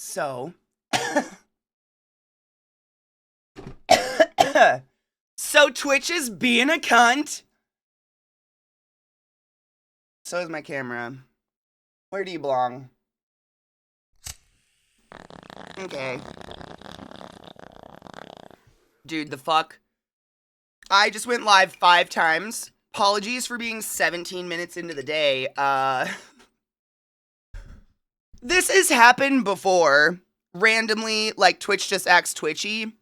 So, so Twitch is being a cunt. So is my camera. Where do you belong? Okay. Dude, the fuck? I just went live 5 times. Apologies for being 17 minutes into the day. This has happened before. Randomly, like, Twitch just acts twitchy.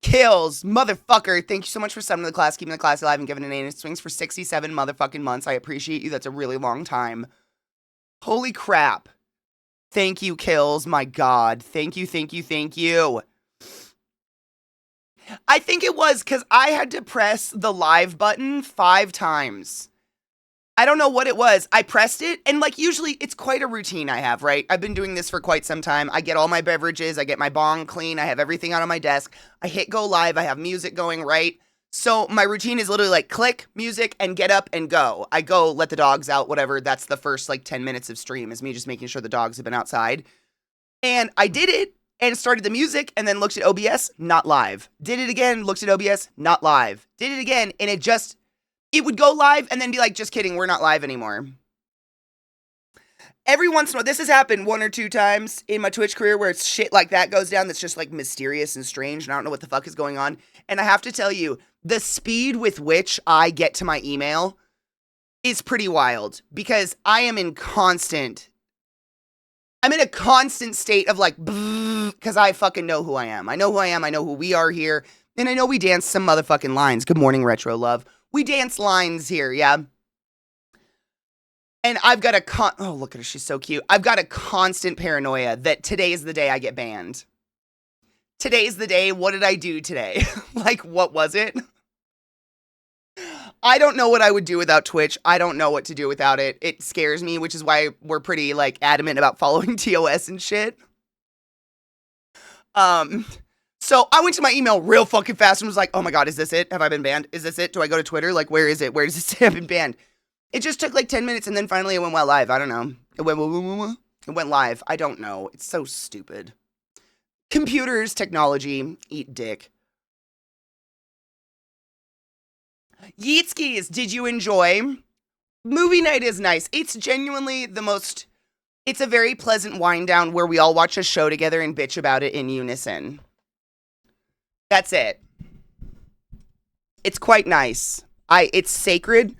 Kills, motherfucker. Thank you so much for summoning the class, keeping the class alive, and giving an 8 in swings for 67 motherfucking months. I appreciate you. That's a really long time. Holy crap. Thank you, Kills. My God. Thank you, thank you, thank you. I think it was because I had to press the live button 5 times. I don't know what it was. I pressed it, and like usually it's quite a routine I have, right? I've been doing this for quite some time. I get all my beverages, I get my bong clean, I have everything out on my desk. I hit go live, I have music going, right? So my routine is literally like click, music, and get up and go. I go let the dogs out, whatever. That's the first like 10 minutes of stream is me just making sure the dogs have been outside. And I did it and started the music and then looked at OBS, not live. Did it again, looked at OBS, not live. Did it again, and it would go live and then be like, just kidding, we're not live anymore. Every once in a while, this has happened 1 or 2 times in my Twitch career where it's shit like that goes down that's just like mysterious and strange and I don't know what the fuck is going on. And I have to tell you, the speed with which I get to my email is pretty wild because I'm in a constant state of like, because I fucking know who I am. I know who I am, I know who we are here, and I know we dance some motherfucking lines. Good morning, Retro Love. We dance lines here, yeah? And I've got oh, look at her, she's so cute. I've got a constant paranoia that today is the day I get banned. Today's the day, what did I do today? Like, what was it? I don't know what I would do without Twitch. I don't know what to do without it. It scares me, which is why we're pretty, like, adamant about following TOS and shit. So I went to my email real fucking fast and was like, oh my God, is this it? Have I been banned? Is this it? Do I go to Twitter? Like, where is it? Where does it say I've been banned? It just took like 10 minutes and then finally it went live. I don't know. It went live. I don't know. It's so stupid. Computers, technology, eat dick. Yeetskis, did you enjoy? Movie night is nice. It's genuinely it's a very pleasant wind down where we all watch a show together and bitch about it in unison. That's it. It's quite nice. It's sacred,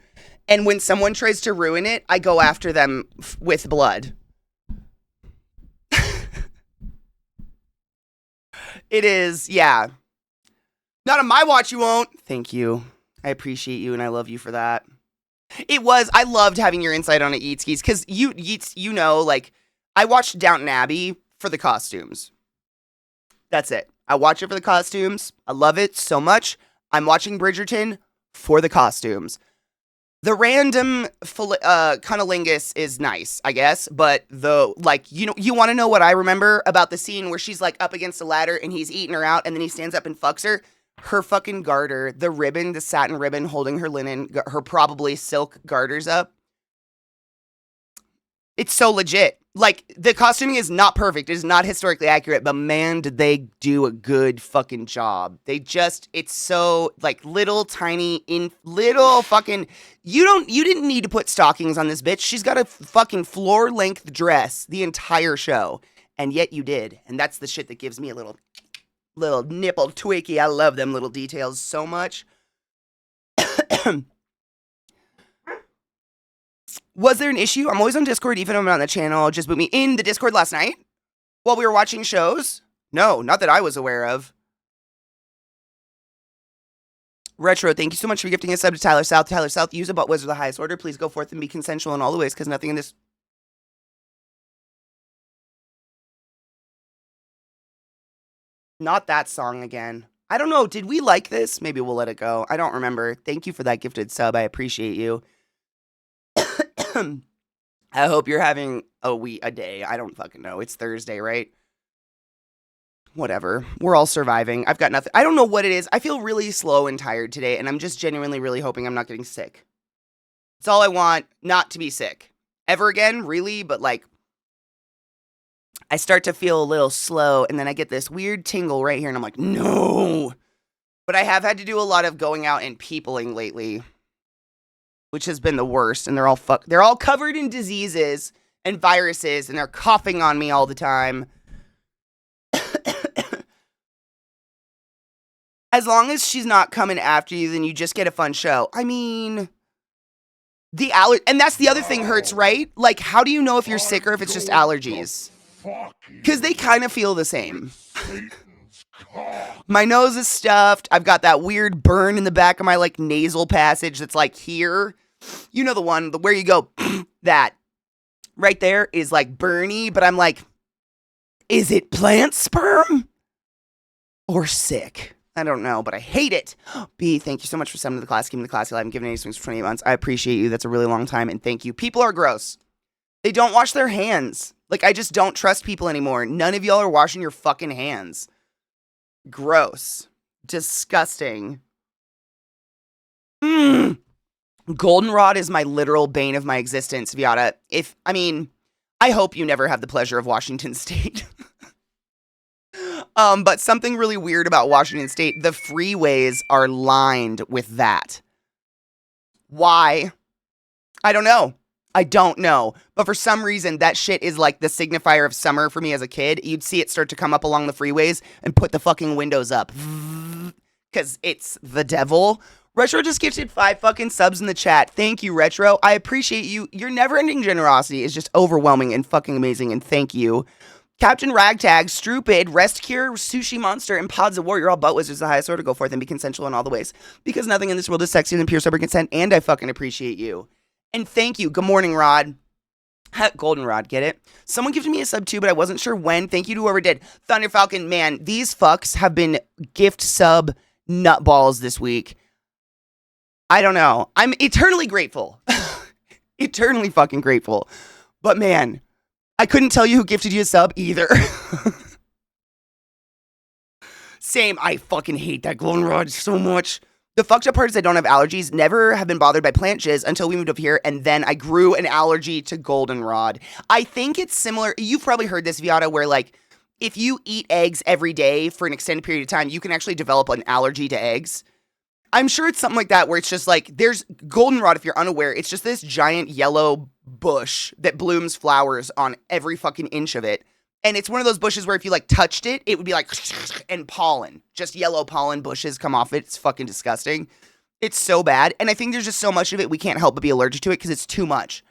and when someone tries to ruin it, I go after them with blood. It is, yeah. Not on my watch, you won't. Thank you. I appreciate you, and I love you for that. I loved having your insight on it, Yeetskis, because you know, like, I watched Downton Abbey for the costumes. That's it. I watch it for the costumes. I love it so much. I'm watching Bridgerton for the costumes. The random cunnilingus is nice, I guess, but you want to know what I remember about the scene where she's like up against a ladder and he's eating her out and then he stands up and fucks her? Her fucking garter, the ribbon, the satin ribbon holding her linen, her probably silk garters up. It's so legit. Like, the costuming is not perfect. It is not historically accurate, but man, did they do a good fucking job. It's so, like, little fucking, you didn't need to put stockings on this bitch. She's got a fucking floor-length dress the entire show, and yet you did. And that's the shit that gives me a little nipple twinkie. I love them little details so much. Was there an issue? I'm always on Discord, even if I'm not on the channel. Just boot me in the Discord last night while we were watching shows. No, not that I was aware of. Retro, thank you so much for gifting a sub to Tyler South. Tyler South, use a butt whiz of the highest order. Please go forth and be consensual in all the ways, because nothing in this... Not that song again. I don't know. Did we like this? Maybe we'll let it go. I don't remember. Thank you for that gifted sub. I appreciate you. I hope you're having a day. I don't fucking know. It's Thursday, right? Whatever. We're all surviving. I've got nothing. I don't know what it is. I feel really slow and tired today, and I'm just genuinely really hoping I'm not getting sick. It's all I want, not to be sick. Ever again, really? But like, I start to feel a little slow, and then I get this weird tingle right here, and I'm like, no. But I have had to do a lot of going out and peopling lately, which has been the worst, and they're all covered in diseases and viruses, and they're coughing on me all the time. As long as she's not coming after you, then you just get a fun show. I mean, and that's the other thing hurts, right? Like, how do you know if you're sick or if it's just allergies? Because they kind of feel the same. My nose is stuffed. I've got that weird burn in the back of my, like, nasal passage that's, like, here. You know the one where you go, that right there is, like, burny, but I'm like, is it plant sperm or sick? I don't know, but I hate it. B, thank you so much for sending to the class. Keeping the class alive and giving any swings for 28 months. I appreciate you. That's a really long time, and thank you. People are gross. They don't wash their hands. Like, I just don't trust people anymore. None of y'all are washing your fucking hands. Gross. Disgusting. Goldenrod is my literal bane of my existence, Viata. I hope you never have the pleasure of Washington State. But something really weird about Washington State, the freeways are lined with that. Why? I don't know. But for some reason, that shit is like the signifier of summer for me as a kid. You'd see it start to come up along the freeways and put the fucking windows up. Because it's the devil. Retro just gifted 5 fucking subs in the chat. Thank you, Retro. I appreciate you. Your never-ending generosity is just overwhelming and fucking amazing, and thank you. Captain Ragtag, Stupid, Rest Cure, Sushi Monster, and Pods of War. You're all butt wizards, the highest order. Go forth and be consensual in all the ways. Because nothing in this world is sexier than pure sober consent, and I fucking appreciate you. And thank you. Good morning, Rod. Goldenrod, get it? Someone gifted me a sub too, but I wasn't sure when. Thank you to whoever did. Thunder Falcon, man, these fucks have been gift sub nutballs this week. I don't know. I'm eternally grateful. Eternally fucking grateful. But man, I couldn't tell you who gifted you a sub either. Same. I fucking hate that Goldenrod so much. The fucked up part is I don't have allergies. Never have been bothered by plant jizz until we moved up here, and then I grew an allergy to goldenrod. I think it's similar. You've probably heard this, Viata, where like if you eat eggs every day for an extended period of time, you can actually develop an allergy to eggs. I'm sure it's something like that where it's just like there's goldenrod, if you're unaware, it's just this giant yellow bush that blooms flowers on every fucking inch of it. And it's one of those bushes where if you like touched it, it would be like, and pollen, just yellow pollen bushes come off it. It's fucking disgusting. It's so bad. And I think there's just so much of it, we can't help but be allergic to it because it's too much.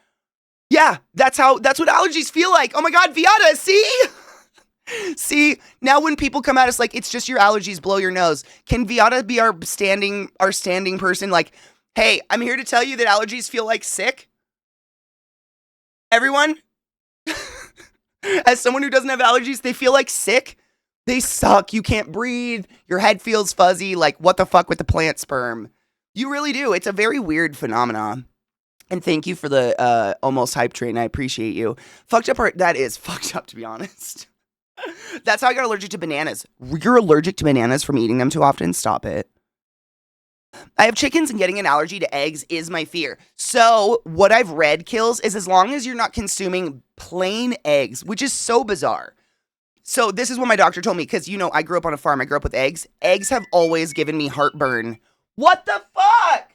Yeah, that's what allergies feel like. Oh my God, Viata, see? See, now when people come at us like, it's just your allergies, blow your nose. Can Viata be our standing person? Like, hey, I'm here to tell you that allergies feel like sick. Everyone? As someone who doesn't have allergies, they feel like sick. They suck. You can't breathe. Your head feels fuzzy. Like, what the fuck with the plant sperm? You really do. It's a very weird phenomenon. And thank you for the almost hype train. I appreciate you. Fucked up part, that is fucked up, to be honest. That's how I got allergic to bananas. You're allergic to bananas from eating them too often? Stop it. I have chickens, and getting an allergy to eggs is my fear. So what I've read, Kills, is as long as you're not consuming plain eggs, which is so bizarre. So this is what my doctor told me, because, you know, I grew up on a farm. I grew up with eggs. Eggs have always given me heartburn. What the fuck?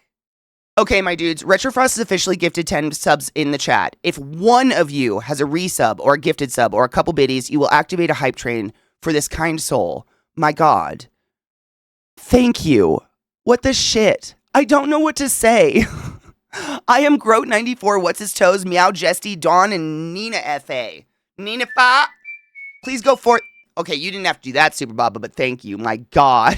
Okay, my dudes, Retrofrost has officially gifted 10 subs in the chat. If one of you has a resub or a gifted sub or a couple biddies, you will activate a hype train for this kind soul. My God. Thank you. What the shit? I don't know what to say. I am Groat94, What's His Toes, Meow Jesty, Dawn, and Nina F.A. Nina Fa. Please go for it. Okay, you didn't have to do that, Super Baba, but thank you. My God.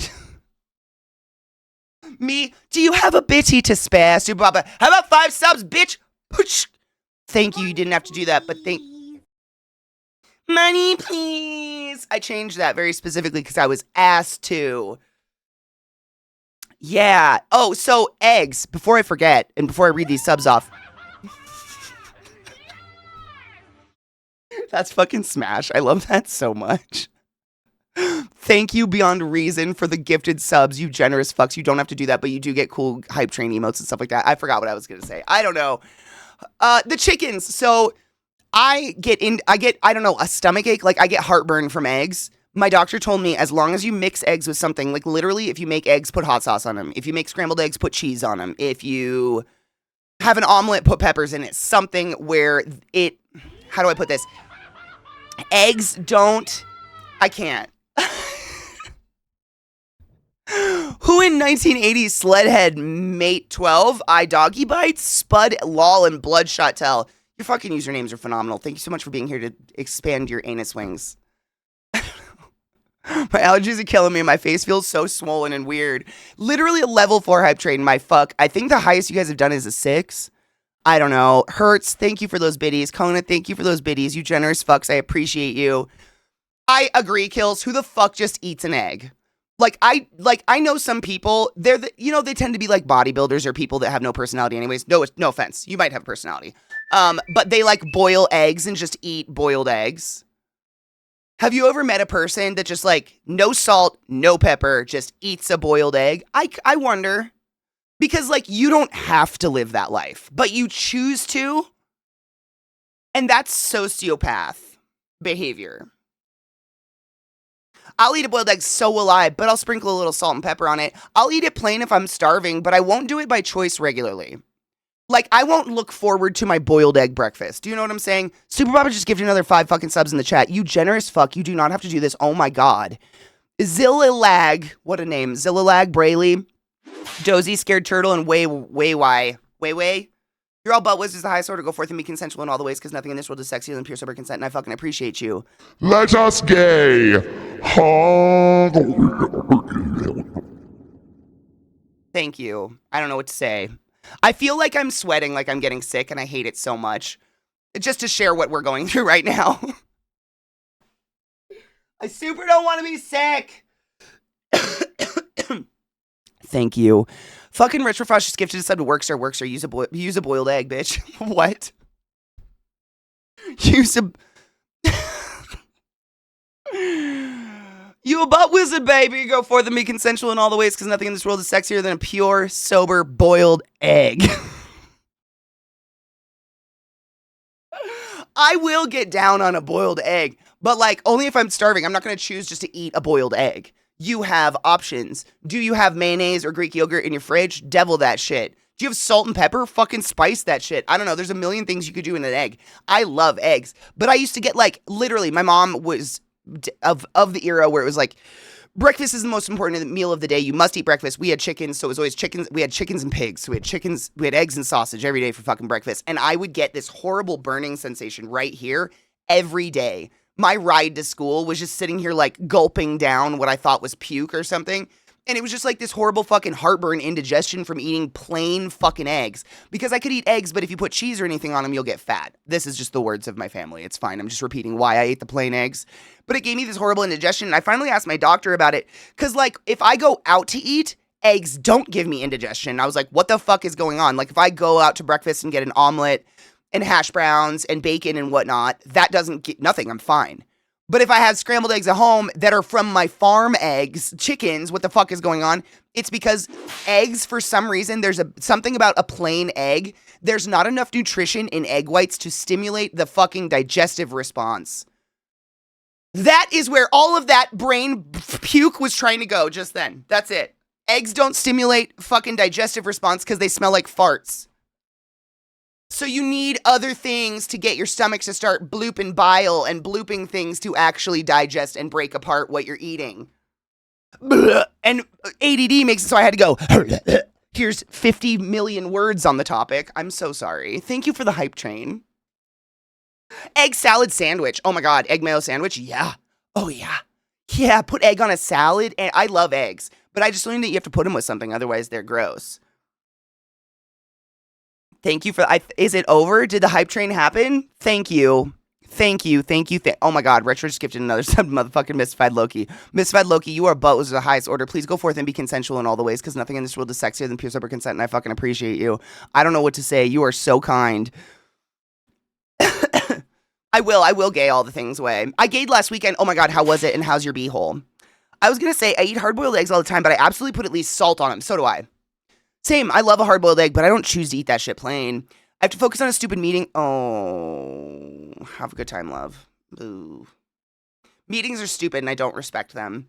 Me, do you have a bitty to spare, Super Baba? How about 5 subs, bitch? Pooch. Thank you, you didn't have to do that, but money, please. I changed that very specifically because I was asked to. Yeah. Oh, so eggs, before I forget, and before I read these subs off. That's fucking smash. I love that so much. Thank you beyond reason for the gifted subs, you generous fucks. You don't have to do that, but you do get cool hype train emotes and stuff like that. I forgot what I was going to say. I don't know. The chickens. So I don't know, a stomach ache. Like, I get heartburn from eggs. My doctor told me as long as you mix eggs with something, like literally if you make eggs, put hot sauce on them. If you make scrambled eggs, put cheese on them. If you have an omelet, put peppers in it. Something where it, how do I put this? Eggs don't, I can't. Who in 1980s Sledhead Mate 12, I Doggy Bites, Spud, Lol, and Bloodshot Tell? Your fucking usernames are phenomenal. Thank you so much for being here to expand your anus wings. My allergies are killing me. My face feels so swollen and weird. Literally a level 4 hype train. My fuck. I think the highest you guys have done is a 6. I don't know. Hertz, thank you for those biddies. Kona, thank you for those biddies. You generous fucks. I appreciate you. I agree, Kills. Who the fuck just eats an egg? Like I know some people, they tend to be like bodybuilders or people that have no personality anyways. No offense. You might have a personality. But they like boil eggs and just eat boiled eggs. Have you ever met a person that just like no salt, no pepper, just eats a boiled egg? I wonder. Because like you don't have to live that life, but you choose to. And that's sociopath behavior. I'll eat a boiled egg, so will I, but I'll sprinkle a little salt and pepper on it. I'll eat it plain if I'm starving, but I won't do it by choice regularly. Like, I won't look forward to my boiled egg breakfast. Do you know what I'm saying? Super Papa just gave you another 5 fucking subs in the chat. You generous fuck. You do not have to do this. Oh my god. Zillalag. What a name. Zillalag, Brayley, Dozy, Scared Turtle, and Way. You're all butt whiz is the highest order. Go forth and be consensual in all the ways, because nothing in this world is sexier than pure sober consent, and I fucking appreciate you. Let us gay. Thank you. I don't know what to say. I feel like I'm sweating, like I'm getting sick, and I hate it so much. Just to share what we're going through right now. I super don't want to be sick. Thank you. Fucking Retrofrost just gifted a sub to Workstar. Use a boiled egg, bitch. What? You a butt wizard, baby. Go forth and be consensual in all the ways, because nothing in this world is sexier than a pure, sober, boiled egg. I will get down on a boiled egg, but like only if I'm starving. I'm not going to choose just to eat a boiled egg. You have options. Do you have mayonnaise or Greek yogurt in your fridge? Devil that shit. Do you have salt and pepper? Fucking spice that shit. I don't know. There's a million things you could do in an egg. I love eggs, but I used to get like, literally, my mom was of the era where it was like, breakfast is the most important meal of the day. You must eat breakfast. We had chickens, so it was always chickens. We had chickens and pigs. So we had eggs and sausage every day for fucking breakfast. And I would get this horrible burning sensation right here every day. My ride to school was just sitting here like gulping down what I thought was puke or something. And it was just like this horrible fucking heartburn indigestion from eating plain fucking eggs. Because I could eat eggs, but if you put cheese or anything on them, you'll get fat. This is just the words of my family. It's fine. I'm just repeating why I ate the plain eggs. But it gave me this horrible indigestion. And I finally asked my doctor about it. Because like, if I go out to eat, eggs don't give me indigestion. I was like, what the fuck is going on? Like, if I go out to breakfast and get an omelet and hash browns and bacon and whatnot, that doesn't get nothing. I'm fine. But if I have scrambled eggs at home that are from my farm chickens, what the fuck is going on? It's because eggs, for some reason, there's something about a plain egg. There's not enough nutrition in egg whites to stimulate the fucking digestive response. That is where all of that brain puke was trying to go just then. That's it. Eggs don't stimulate fucking digestive response because they smell like farts. So you need other things to get your stomach to start blooping bile and blooping things to actually digest and break apart what you're eating. And ADD makes it so I had to go, here's 50 million words on the topic. I'm so sorry. Thank you for the hype train. Egg salad sandwich. Oh my god, egg mayo sandwich? Yeah. Oh yeah. Yeah, put egg on a salad. And I love eggs, but I just learned that you have to put them with something, otherwise they're gross. Thank you for, is it over? Did the hype train happen? Thank you. Oh my god, Retro just gifted another sub, motherfucking Mystified Loki. Mystified Loki, you are butt was the highest order. Please go forth and be consensual in all the ways, because nothing in this world is sexier than pure sober consent, and I fucking appreciate you. I don't know what to say. You are so kind. I will gay all the things away. I gayed last weekend. Oh my god, how was it? And how's your beehole? I was gonna say, I eat hard-boiled eggs all the time, but I absolutely put at least salt on them. So do I. Same, I love a hard-boiled egg, but I don't choose to eat that shit plain. I have to focus on a stupid meeting. Oh. have a good time, love. Boo. Meetings are stupid and I don't respect them.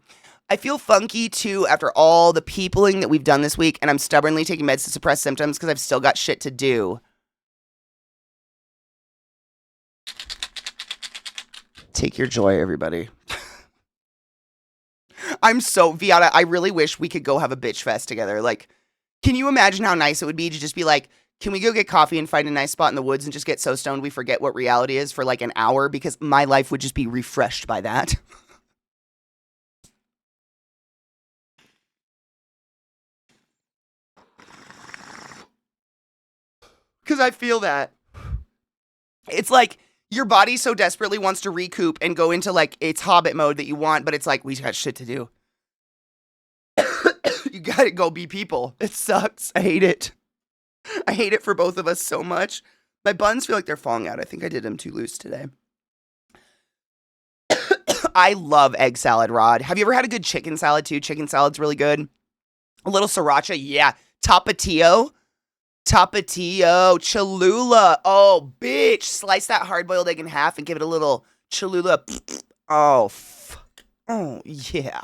I feel funky too after all the peopling that we've done this week, and I'm stubbornly taking meds to suppress symptoms because I've still got shit to do. Take your joy, everybody. I'm so, Viata, I really wish we could go have a bitch fest together. Like, can you imagine how nice it would be to just be like, can we go get coffee and find a nice spot in the woods and just get so stoned we forget what reality is for like an hour? Because my life would just be refreshed by that. Because I feel that. It's like your body so desperately wants to recoup and go into like its hobbit mode that you want, but it's like, we got shit to do. You gotta go be people. It sucks. I hate it. I hate it for both of us so much. My buns feel like they're falling out. I think I did them too loose today. I love egg salad, Rod. Have you ever had a good chicken salad too? Chicken salad's really good. A little sriracha, yeah. Tapatio, Cholula. Oh, bitch. Slice that hard-boiled egg in half and give it a little Cholula. Oh, oh, yeah.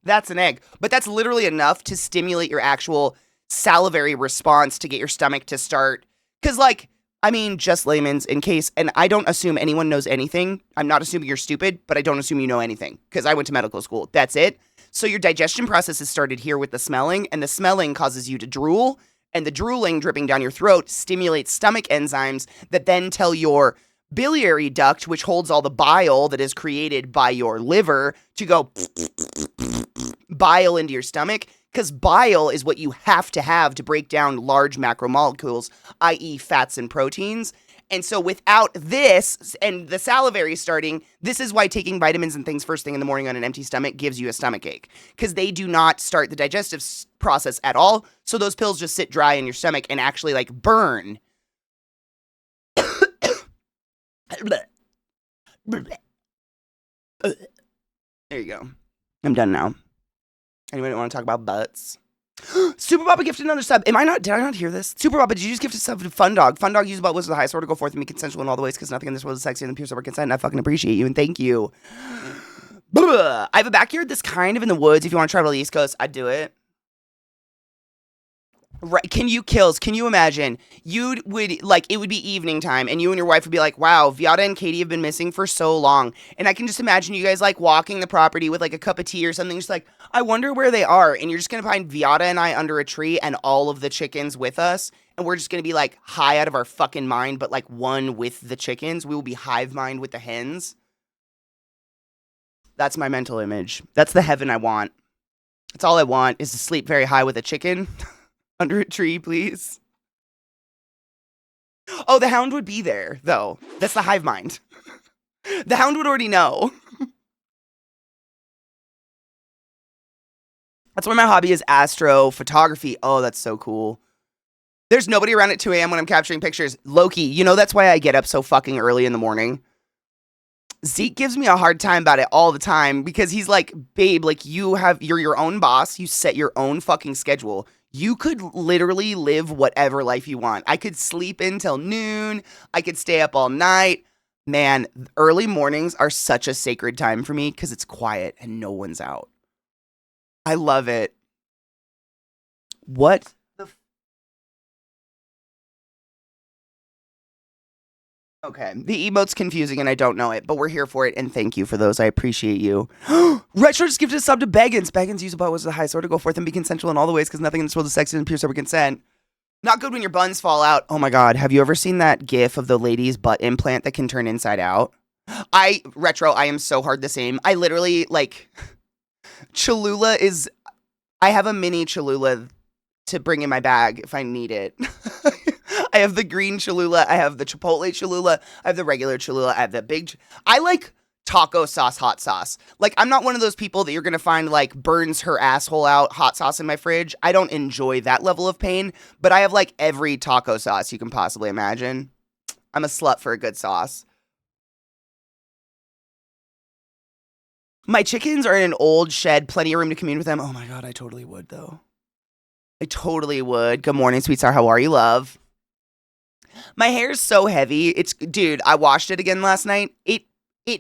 That's an egg. But that's literally enough to stimulate your actual salivary response to get your stomach to start. Because, like, I mean, just layman's in case, and I don't assume anyone knows anything. I'm not assuming you're stupid, but I don't assume you know anything. Because I went to medical school. That's it. So your digestion process is started here with the smelling, and the smelling causes you to drool. And the drooling dripping down your throat stimulates stomach enzymes that then tell your biliary duct, which holds all the bile that is created by your liver, to go bile into your stomach, because bile is what you have to break down large macromolecules, i.e. fats and proteins. And so without this and the salivary starting, this is why taking vitamins and things first thing in the morning on an empty stomach gives you a stomach ache, because they do not start the digestive process at all. So those pills just sit dry in your stomach and actually like burn. There you go. I'm done now. Anybody want to talk about butts? Super Papa gifted another sub. Did I not hear this? Super Papa, did you just gift a sub to Fun Dog? Fun Dog uses butt was the highest order to go forth and be consensual in all the ways, because nothing in this world is sexier than pure sober consent, and I fucking appreciate you, and thank you. I have a backyard that's kind of in the woods. If you want to travel to the East Coast, I'd do it. Right? Can you imagine? It would be evening time, and you and your wife would be like, wow, Viata and Katie have been missing for so long. And I can just imagine you guys like walking the property with like a cup of tea or something, just like, I wonder where they are. And you're just going to find Viata and I under a tree and all of the chickens with us. And we're just going to be like high out of our fucking mind, but like one with the chickens. We will be hive mind with the hens. That's my mental image. That's the heaven I want. That's all I want, is to sleep very high with a chicken. Under a tree, please. Oh, the hound would be there, though. That's the hive mind. The hound would already know. That's why my hobby is astrophotography. Oh, that's so cool. There's nobody around at 2 a.m. when I'm capturing pictures. Loki, you know that's why I get up so fucking early in the morning. Zeke gives me a hard time about it all the time, because he's like, babe, like you're your own boss. You set your own fucking schedule. You could literally live whatever life you want. I could sleep until noon. I could stay up all night. Man, early mornings are such a sacred time for me because it's quiet and no one's out. I love it. What the Okay, the emote's confusing and I don't know it, but we're here for it, and thank you for those. I appreciate you. Retro just gifted a sub to Beggins. Beggins use a butt was the highest order to go forth and be consensual in all the ways, because nothing in this world is sexy than pure sober consent. Not good when your buns fall out. Oh my god, have you ever seen that gif of the lady's butt implant that can turn inside out? Retro, I am so hard the same. I literally, like, Cholula is... I have a mini Cholula to bring in my bag if I need it. I have the green Cholula. I have the Chipotle Cholula. I have the regular Cholula. I have the big... I like taco sauce, hot sauce. Like, I'm not one of those people that you're going to find, like, burns her asshole out hot sauce in my fridge. I don't enjoy that level of pain, but I have, like, every taco sauce you can possibly imagine. I'm a slut for a good sauce. My chickens are in an old shed. Plenty of room to commune with them. Oh, my God. I totally would, though. I totally would. Good morning, sweet star. How are you, love? My hair's so heavy. Dude, I washed it again last night. It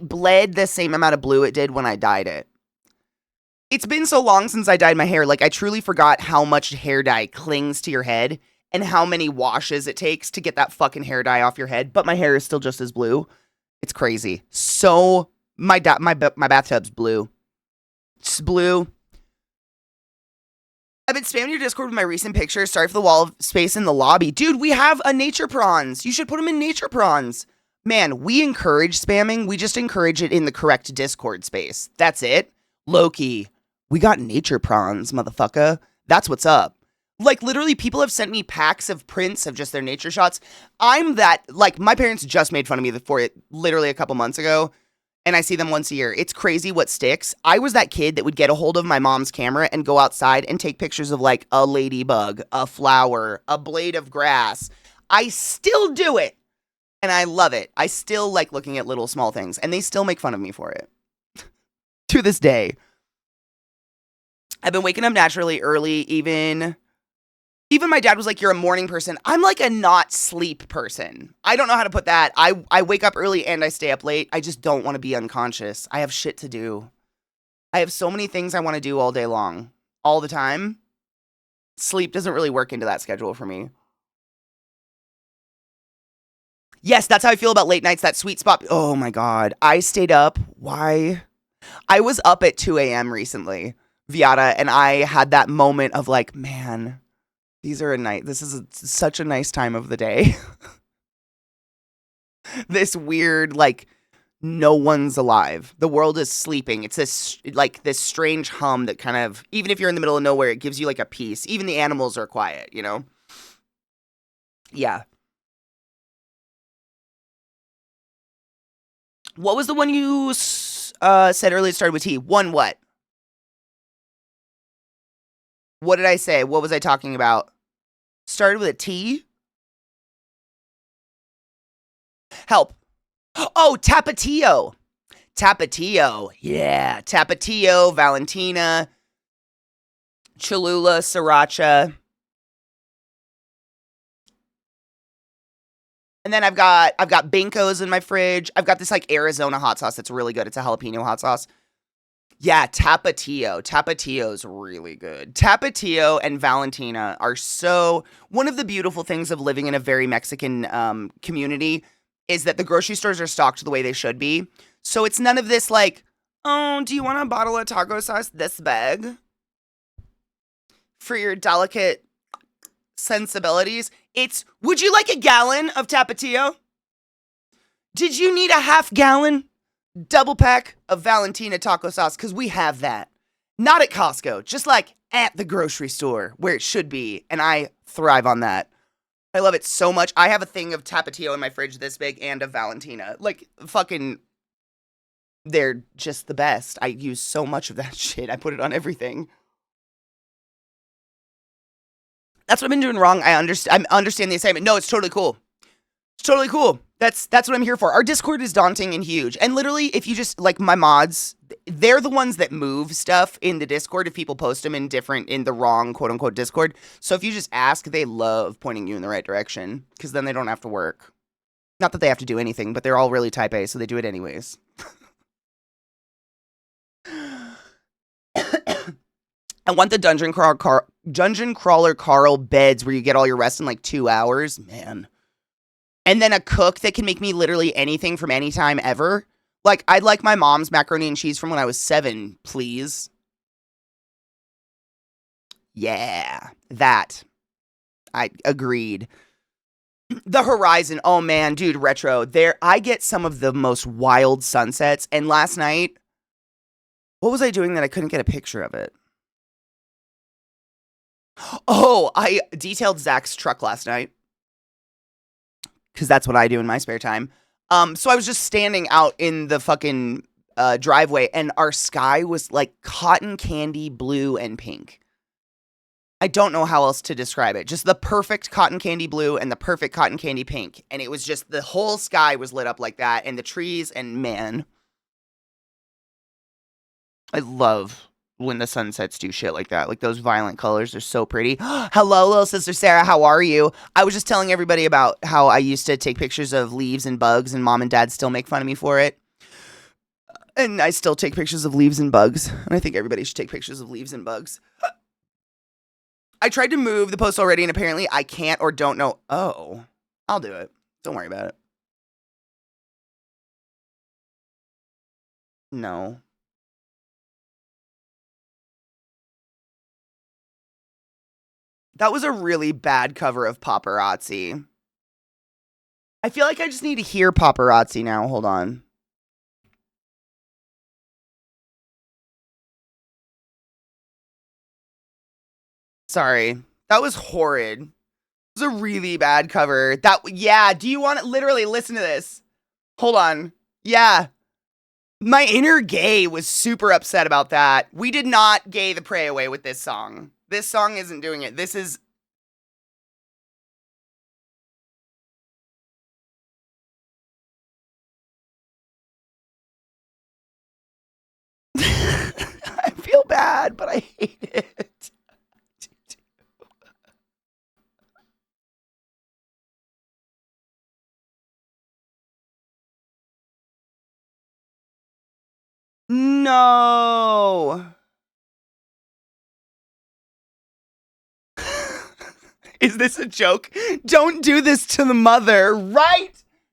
bled the same amount of blue it did when I dyed it. It's been so long since I dyed my hair. Like, I truly forgot how much hair dye clings to your head and how many washes it takes to get that fucking hair dye off your head. But my hair is still just as blue. It's crazy. So, my bathtub's blue. It's blue. I've been spamming your Discord with my recent pictures. Sorry for the wall of space in the lobby. Dude, we have a nature prawns. You should put them in nature prawns. Man, we encourage spamming. We just encourage it in the correct Discord space. That's it. Loki, we got nature prawns, motherfucker. That's what's up. Like, literally, people have sent me packs of prints of just their nature shots. My parents just made fun of me for it literally a couple months ago, and I see them once a year. It's crazy what sticks. I was that kid that would get a hold of my mom's camera and go outside and take pictures of, like, a ladybug, a flower, a blade of grass. I still do it, and I love it. I still like looking at little small things, and they still make fun of me for it. To this day. I've been waking up naturally early, even my dad was like, you're a morning person. I'm like a not sleep person. I don't know how to put that. I wake up early and I stay up late. I just don't want to be unconscious. I have shit to do. I have so many things I want to do all day long. All the time. Sleep doesn't really work into that schedule for me. Yes, that's how I feel about late nights, that sweet spot. Oh my God. I stayed up. Why? I was up at 2 a.m. recently, Viata, and I had that moment of like, man, this is such a nice time of the day. This weird, like, no one's alive. The world is sleeping. It's this strange hum that kind of, even if you're in the middle of nowhere, it gives you like a peace. Even the animals are quiet, you know? Yeah. What was the one you said earlier started with T? One what? What did I say? What was I talking about? Started with a T? Help. Oh, Tapatio. Tapatio. Yeah. Tapatio, Valentina, Cholula, Sriracha. And then I've got Binkos in my fridge. I've got this like Arizona hot sauce that's really good. It's a jalapeno hot sauce. Yeah, Tapatio. Tapatio's really good. Tapatio and Valentina are so... One of the beautiful things of living in a very Mexican community is that the grocery stores are stocked the way they should be. So it's none of this like, oh, do you want a bottle of taco sauce this big? For your delicate sensibilities. It's, would you like a gallon of Tapatio? Did you need a half gallon double pack of Valentina taco sauce? Because we have that. Not at Costco, just like at the grocery store where it should be. And I thrive on that. I love it so much. I have a thing of Tapatio in my fridge this big and of Valentina. Like, fucking, they're just the best. I use so much of that shit. I put it on everything. That's what I've been doing wrong. I understand the assignment. No, it's totally cool. It's totally cool. That's what I'm here for. Our Discord is daunting and huge. And literally, if you just, like, my mods, they're the ones that move stuff in the Discord if people post them in the wrong, quote-unquote, Discord. So if you just ask, they love pointing you in the right direction. Because then they don't have to work. Not that they have to do anything, but they're all really type A, so they do it anyways. I want the Dungeon Crawler Carl beds where you get all your rest in like 2 hours. Man. And then a cook that can make me literally anything from any time ever. Like, I'd like my mom's macaroni and cheese from when I was 7, please. Yeah, that. I agreed. The horizon. Oh man, dude, retro. I get some of the most wild sunsets. And last night, what was I doing that I couldn't get a picture of it? Oh, I detailed Zach's truck last night. Because that's what I do in my spare time. So I was just standing out in the fucking driveway, and our sky was like cotton candy blue and pink. I don't know how else to describe it. Just the perfect cotton candy blue and the perfect cotton candy pink. And it was just, the whole sky was lit up like that, and the trees, and man. I love when the sunsets do shit like that. Like those violent colors are so pretty. Hello, little sister Sarah. How are you? I was just telling everybody about how I used to take pictures of leaves and bugs, and mom and dad still make fun of me for it. And I still take pictures of leaves and bugs. And I think everybody should take pictures of leaves and bugs. I tried to move the post already, and apparently I can't or don't know. Oh, I'll do it. Don't worry about it. No. That was a really bad cover of Paparazzi. I feel like I just need to hear Paparazzi now. Hold on. Sorry. That was horrid. It was a really bad cover. Yeah, do you want to literally listen to this? Hold on. Yeah. My inner gay was super upset about that. We did not gay the prey away with this song. This song isn't doing it. This is... I feel bad, but I hate it. No. Is this a joke? Don't do this to the mother, right?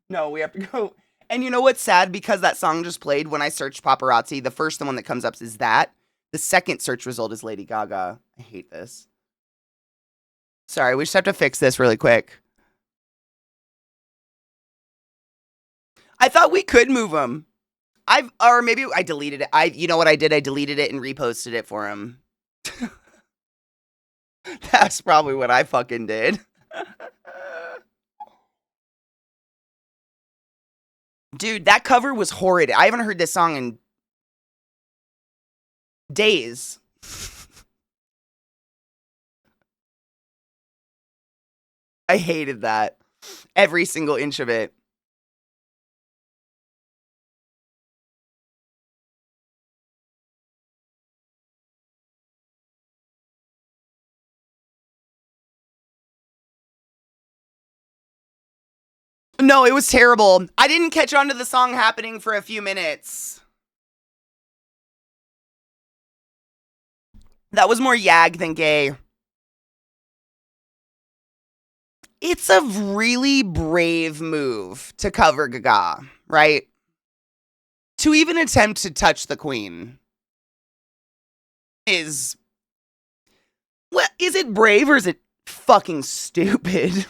No, we have to go. And you know what's sad? Because that song just played, when I searched Paparazzi, the first one that comes up is that. The second search result is Lady Gaga. I hate this. Sorry, we just have to fix this really quick. I thought we could move him. Or maybe I deleted it. You know what I did? I deleted it and reposted it for him. That's probably what I fucking did. Dude, that cover was horrid. I haven't heard this song in days. I hated that. Every single inch of it. No, it was terrible. I didn't catch on to the song happening for a few minutes. That was more yag than gay. It's a really brave move to cover Gaga, right? To even attempt to touch the queen is... Well, is it brave or is it fucking stupid?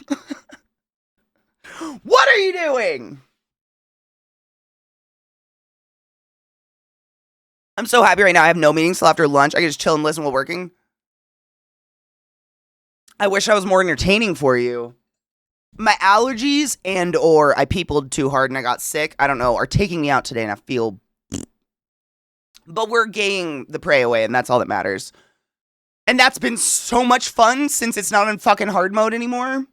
What are you doing? I'm so happy right now. I have no meetings till after lunch. I can just chill and listen while working. I wish I was more entertaining for you. My allergies and or I peopled too hard and I got sick, I don't know, are taking me out today and I feel... But we're gaying the prey away and that's all that matters. And that's been so much fun since it's not in fucking hard mode anymore.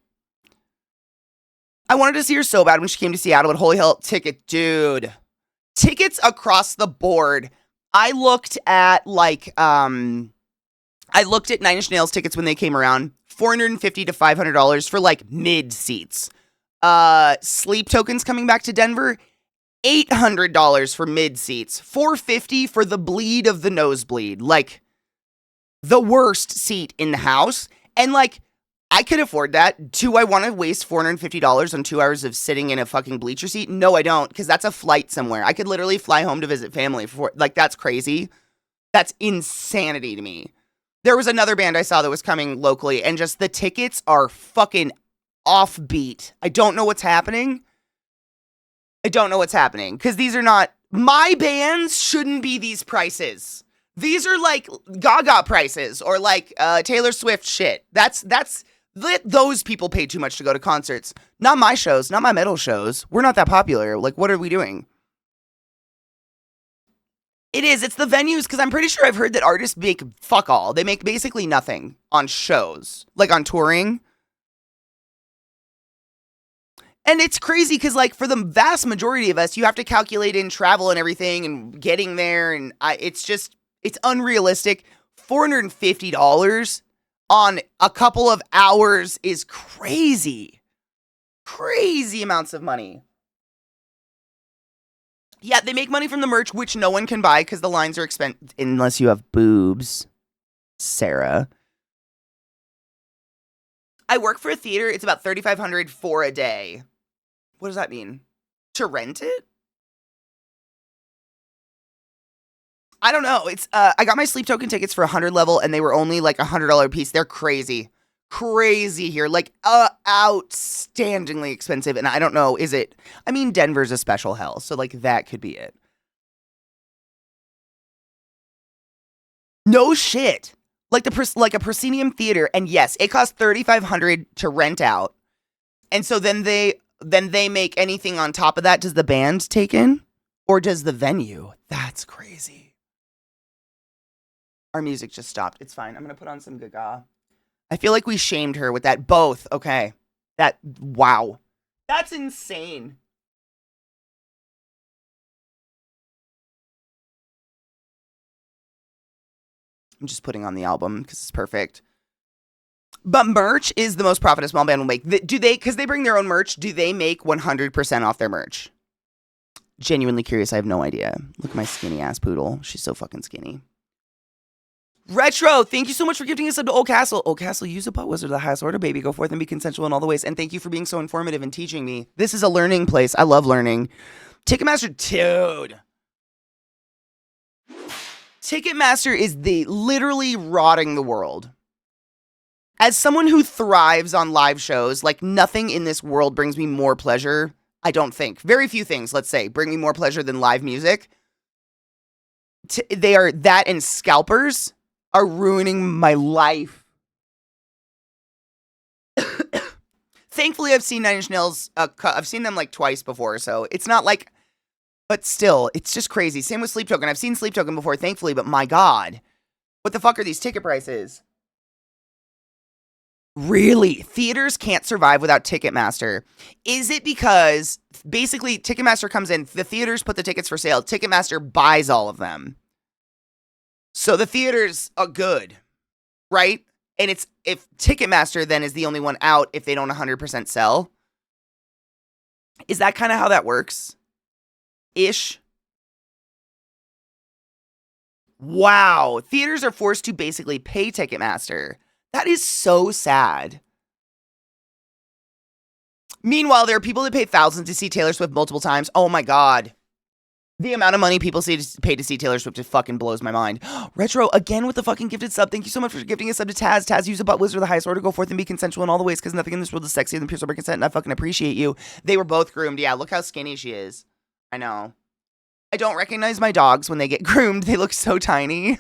I wanted to see her so bad when she came to Seattle at Holy Hell ticket. Dude. Tickets across the board. I looked at Nine Inch Nails tickets when they came around. $450 to $500 for like mid seats. Sleep Tokens coming back to Denver. $800 for mid seats. $450 for the bleed of the nosebleed. Like the worst seat in the house. And like, I could afford that. Do I want to waste $450 on 2 hours of sitting in a fucking bleacher seat? No, I don't, because that's a flight somewhere. I could literally fly home to visit family for, like, that's crazy. That's insanity to me. There was another band I saw that was coming locally, and just the tickets are fucking offbeat. I don't know what's happening. Because these are not, my bands shouldn't be these prices. These are like Gaga prices, or like Taylor Swift shit. Let those people pay too much to go to concerts. Not my shows, not my metal shows. We're not that popular. Like, what are we doing? It is. It's the venues, because I'm pretty sure I've heard that artists make fuck all. They make basically nothing on shows, like on touring. And it's crazy because, like, for the vast majority of us, you have to calculate in travel and everything and getting there. And it's It's unrealistic. $450 on a couple of hours is crazy. Crazy amounts of money. Yeah, they make money from the merch, which no one can buy because the lines are expensive unless you have boobs, Sarah. I work for a theater. It's about $3,500 for a day. What does that mean? To rent it? I don't know. It's I got my sleep token tickets for 100 level and they were only like $100 a piece. They're crazy. Crazy here. Like outstandingly expensive. And I don't know, is it? I mean, Denver's a special hell, so like that could be it. No shit. Like a proscenium theater, and yes, it costs $3,500 to rent out. And so then they make anything on top of that. Does the band take in? Or does the venue? That's crazy. Our music just stopped. It's fine. I'm gonna put on some Gaga. I feel like we shamed her with that. Both. Okay. Wow. That's insane. I'm just putting on the album because it's perfect. But merch is the most profit a small band will make. Do they, because they bring their own merch, do they make 100% off their merch? Genuinely curious. I have no idea. Look at my skinny ass poodle. She's so fucking skinny. Retro, thank you so much for gifting us up to Old Castle. Old Castle, use a butt wizard of the highest order, baby. Go forth and be consensual in all the ways. And thank you for being so informative and teaching me. This is a learning place. I love learning. Ticketmaster, dude. Ticketmaster is literally rotting the world. As someone who thrives on live shows, like nothing in this world brings me more pleasure. I don't think. Very few things, let's say, bring me more pleasure than live music. They are that, and scalpers are ruining my life. Thankfully, I've seen 9 Inch Nails. I've seen them like twice before, so it's not like. But still, it's just crazy. Same with Sleep Token. I've seen Sleep Token before, thankfully, but my God, what the fuck are these ticket prices? Really? Theaters can't survive without Ticketmaster. Is it because basically Ticketmaster comes in, the theaters put the tickets for sale, Ticketmaster buys all of them. So the theaters are good, right? And it's if Ticketmaster then is the only one out if they don't 100% sell. Is that kind of how that works? Ish. Wow. Theaters are forced to basically pay Ticketmaster. That is so sad. Meanwhile, there are people that pay thousands to see Taylor Swift multiple times. Oh my God. The amount of money people pay to see Taylor Swift, it fucking blows my mind. Retro, again with the fucking gifted sub. Thank you so much for gifting a sub to Taz. Taz, use a butt wizard of the highest order. Go forth and be consensual in all the ways, because nothing in this world is sexier than pure sober consent, and I fucking appreciate you. They were both groomed. Yeah, look how skinny she is. I know. I don't recognize my dogs when they get groomed. They look so tiny.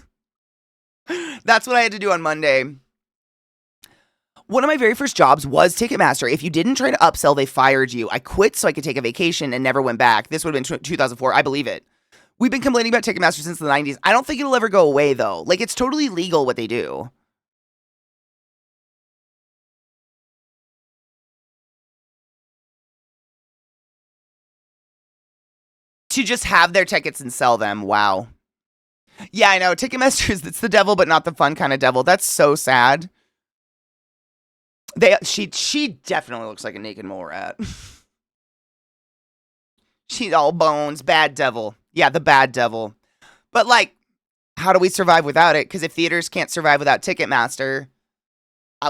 That's what I had to do on Monday. One of my very first jobs was Ticketmaster. If you didn't try to upsell, they fired you. I quit so I could take a vacation and never went back. This would have been 2004. I believe it. We've been complaining about Ticketmaster since the 90s. I don't think it'll ever go away, though. Like, it's totally legal what they do. To just have their tickets and sell them. Wow. Yeah, I know. Ticketmaster it's the devil, but not the fun kind of devil. That's so sad. She definitely looks like a naked mole rat. She's all bones. Bad devil. Yeah, the bad devil. But like, how do we survive without it? Because if theaters can't survive without Ticketmaster,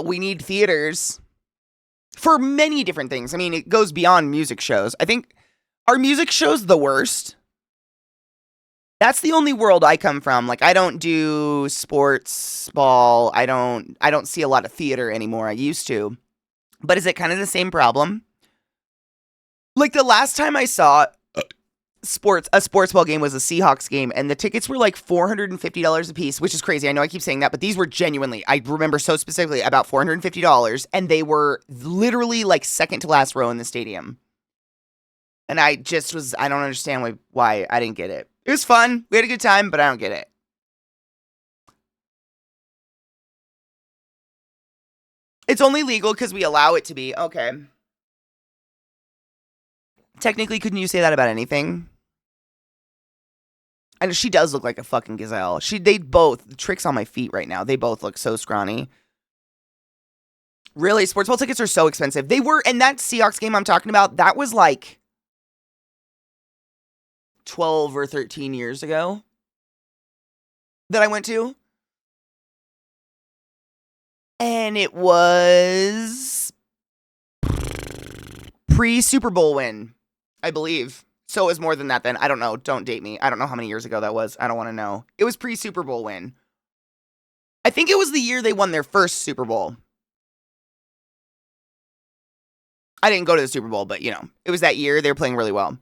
we need theaters for many different things. I mean, it goes beyond music shows. I think, are music shows the worst? That's the only world I come from. Like, I don't do sports ball. I don't see a lot of theater anymore. I used to. But is it kind of the same problem? Like, the last time I saw a sports ball game was a Seahawks game, and the tickets were like $450 a piece, which is crazy. I know I keep saying that, but these were genuinely, I remember so specifically, about $450, and they were literally like second to last row in the stadium. And I don't understand why I didn't get it. It was fun. We had a good time, but I don't get it. It's only legal because we allow it to be. Okay. Technically, couldn't you say that about anything? And she does look like a fucking gazelle. They both, the tricks on my feet right now, they both look so scrawny. Really, sports ball tickets are so expensive. They were, and that Seahawks game I'm talking about, that was like 12 or 13 years ago that I went to. And it was pre-Super Bowl win, I believe. So it was more than that then. I don't know. Don't date me. I don't know how many years ago that was. I don't want to know. It was pre-Super Bowl win. I think it was the year they won their first Super Bowl. I didn't go to the Super Bowl, but, you know, it was that year. They were playing really well.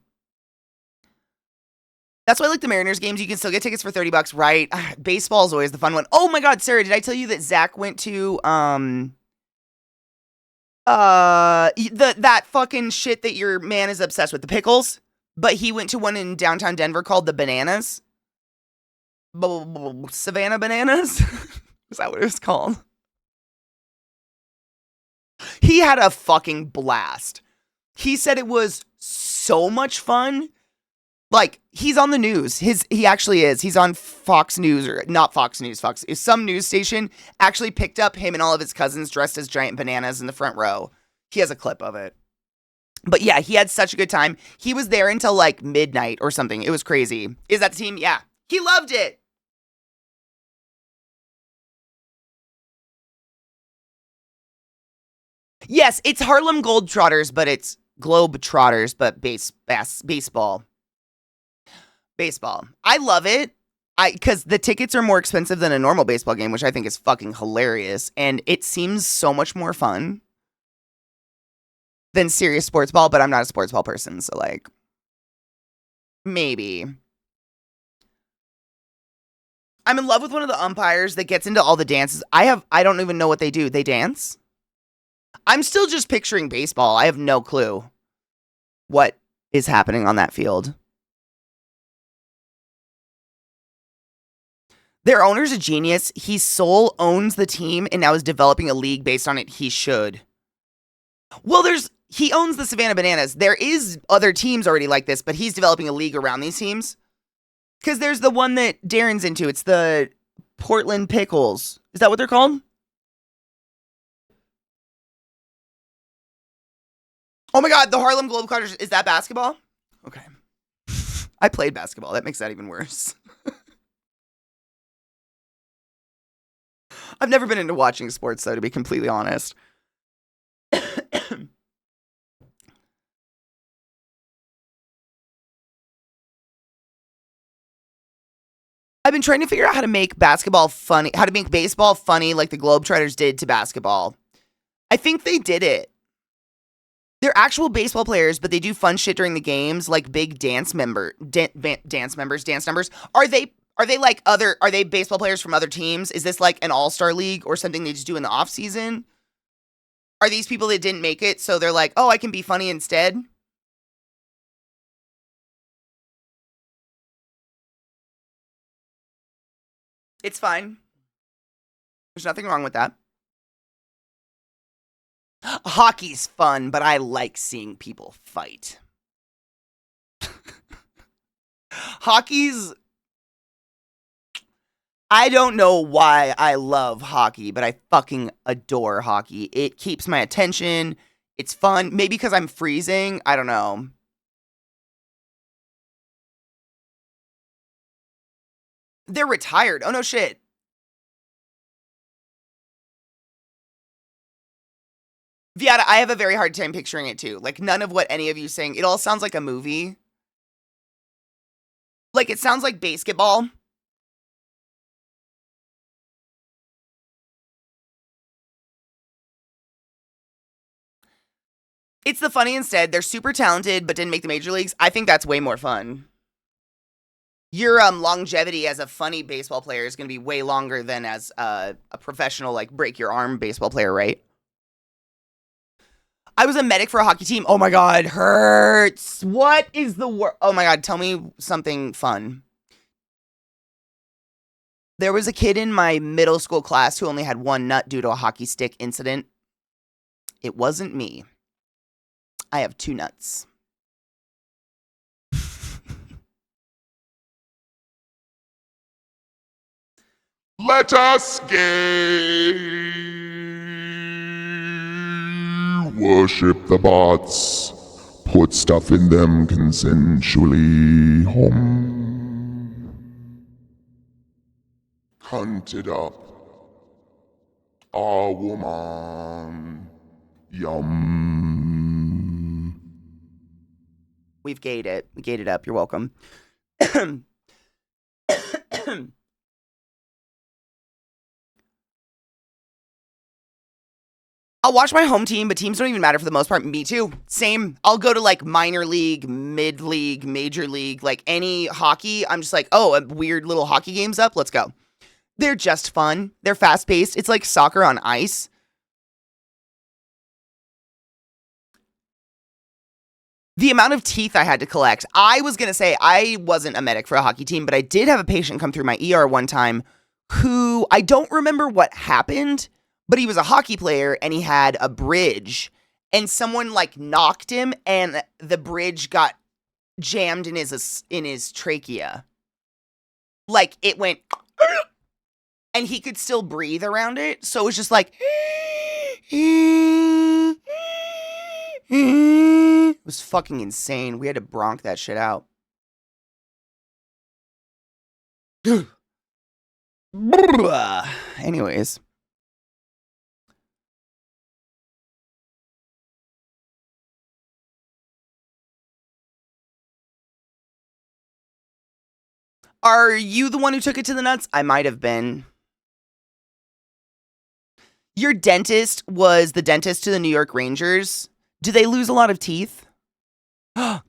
That's why I like the Mariners games. You can still get tickets for $30, right? Baseball is always the fun one. Oh my God, Sarah, did I tell you that Zach went to, that fucking shit that your man is obsessed with, the pickles? But he went to one in downtown Denver called the Bananas. Savannah Bananas? Is that what it was called? He had a fucking blast. He said it was so much fun. Like, he's on the news. He actually is. He's on Fox News, or not Fox News. Fox is some news station actually picked up him and all of his cousins dressed as giant bananas in the front row. He has a clip of it. But yeah, he had such a good time. He was there until like midnight or something. It was crazy. Is that the team? Yeah. He loved it. Yes, it's Harlem Globetrotters, but it's Globetrotters, but baseball. Baseball. I love it. Because the tickets are more expensive than a normal baseball game, which I think is fucking hilarious. And it seems so much more fun than serious sports ball, but I'm not a sports ball person, so like, maybe. I'm in love with one of the umpires that gets into all the dances. I don't even know what they do. They dance? I'm still just picturing baseball. I have no clue what is happening on that field. Their owner's a genius. He sole owns the team and now is developing a league based on it. He should. Well, he owns the Savannah Bananas. There is other teams already like this, but he's developing a league around these teams. Because there's the one that Darren's into. It's the Portland Pickles. Is that what they're called? Oh my God, the Harlem Globetrotters. Is that basketball? Okay. I played basketball. That makes that even worse. I've never been into watching sports, though, to be completely honest. I've been trying to figure out how to make baseball funny like the Globetrotters did to basketball. I think they did it. They're actual baseball players, but they do fun shit during the games, like big dance numbers. Are they like are they baseball players from other teams? Is this like an all-star league or something they just do in the off season? Are these people that didn't make it, so they're like, oh, I can be funny instead? It's fine. There's nothing wrong with that. Hockey's fun, but I like seeing people fight. I don't know why I love hockey, but I fucking adore hockey. It keeps my attention. It's fun. Maybe because I'm freezing. I don't know. They're retired. Oh, no shit. Viata, I have a very hard time picturing it too. Like, none of what any of you saying, it all sounds like a movie. Like, it sounds like basketball. It's the funny instead. They're super talented, but didn't make the major leagues. I think that's way more fun. Your longevity as a funny baseball player is going to be way longer than as a professional, like, break your arm baseball player, right? I was a medic for a hockey team. Oh my God, hurts. What is the word? Oh my God, tell me something fun. There was a kid in my middle school class who only had one nut due to a hockey stick incident. It wasn't me. I have two nuts. Let us gay. Worship the bots. Put stuff in them consensually. Hunted up a woman. Yum. We've gayed it. We gayed it up. You're welcome. I'll watch my home team, but teams don't even matter for the most part. Me too. Same. I'll go to like minor league, mid league, major league, like any hockey. I'm just like, oh, a weird little hockey game's up. Let's go. They're just fun. They're fast paced. It's like soccer on ice. The amount of teeth I had to collect. I was going to say I wasn't a medic for a hockey team, but I did have a patient come through my ER one time who I don't remember what happened, but he was a hockey player and he had a bridge and someone like knocked him and the bridge got jammed in his trachea. Like it went and he could still breathe around it. So it was just like it was fucking insane. We had to bronch that shit out. Anyways. Are you the one who took it to the nuts? I might have been. Your dentist was the dentist to the New York Rangers. Do they lose a lot of teeth?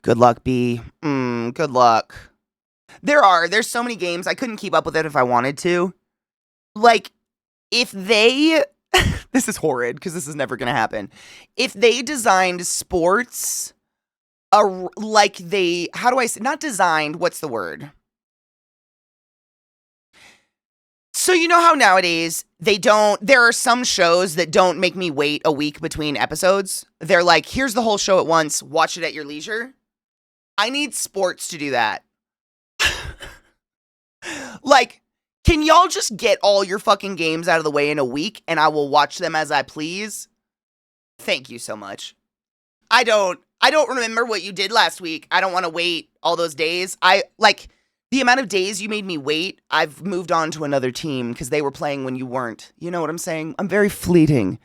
Good luck, B. Good luck. There's so many games. I couldn't keep up with it if I wanted to. Like, if they, this is horrid because this is never going to happen. If they designed sports, like they, how do I say, not designed, what's the word? So you know how nowadays there are some shows that don't make me wait a week between episodes. They're like, here's the whole show at once, watch it at your leisure. I need sports to do that. Like, can y'all just get all your fucking games out of the way in a week and I will watch them as I please? Thank you so much. I don't remember what you did last week. I don't want to wait all those days. The amount of days you made me wait, I've moved on to another team because they were playing when you weren't. You know what I'm saying? I'm very fleeting.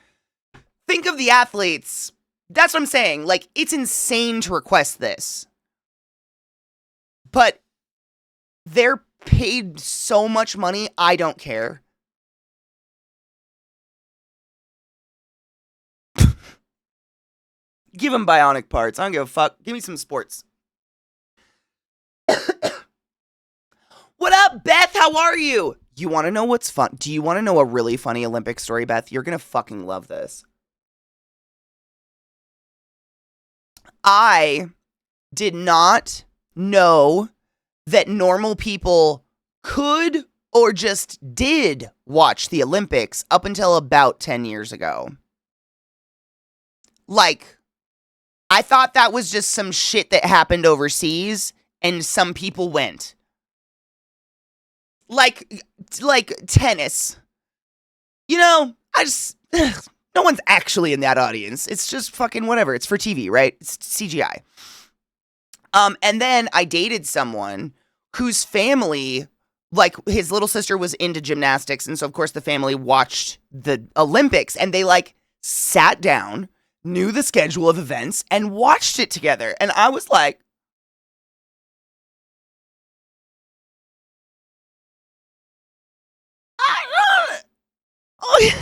Think of the athletes. That's what I'm saying. Like, it's insane to request this. But they're paid so much money, I don't care. Give them bionic parts. I don't give a fuck. Give me some sports. What up, Beth? How are you? You want to know what's fun? Do you want to know a really funny Olympic story, Beth? You're going to fucking love this. I did not know that normal people could or just did watch the Olympics up until about 10 years ago. Like, I thought that was just some shit that happened overseas and some people went. Like tennis. You know, no one's actually in that audience. It's just fucking whatever. It's for TV, right? It's CGI. And then I dated someone whose family, like his little sister was into gymnastics. And so of course the family watched the Olympics and they like sat down, knew the schedule of events and watched it together. And I was like, oh,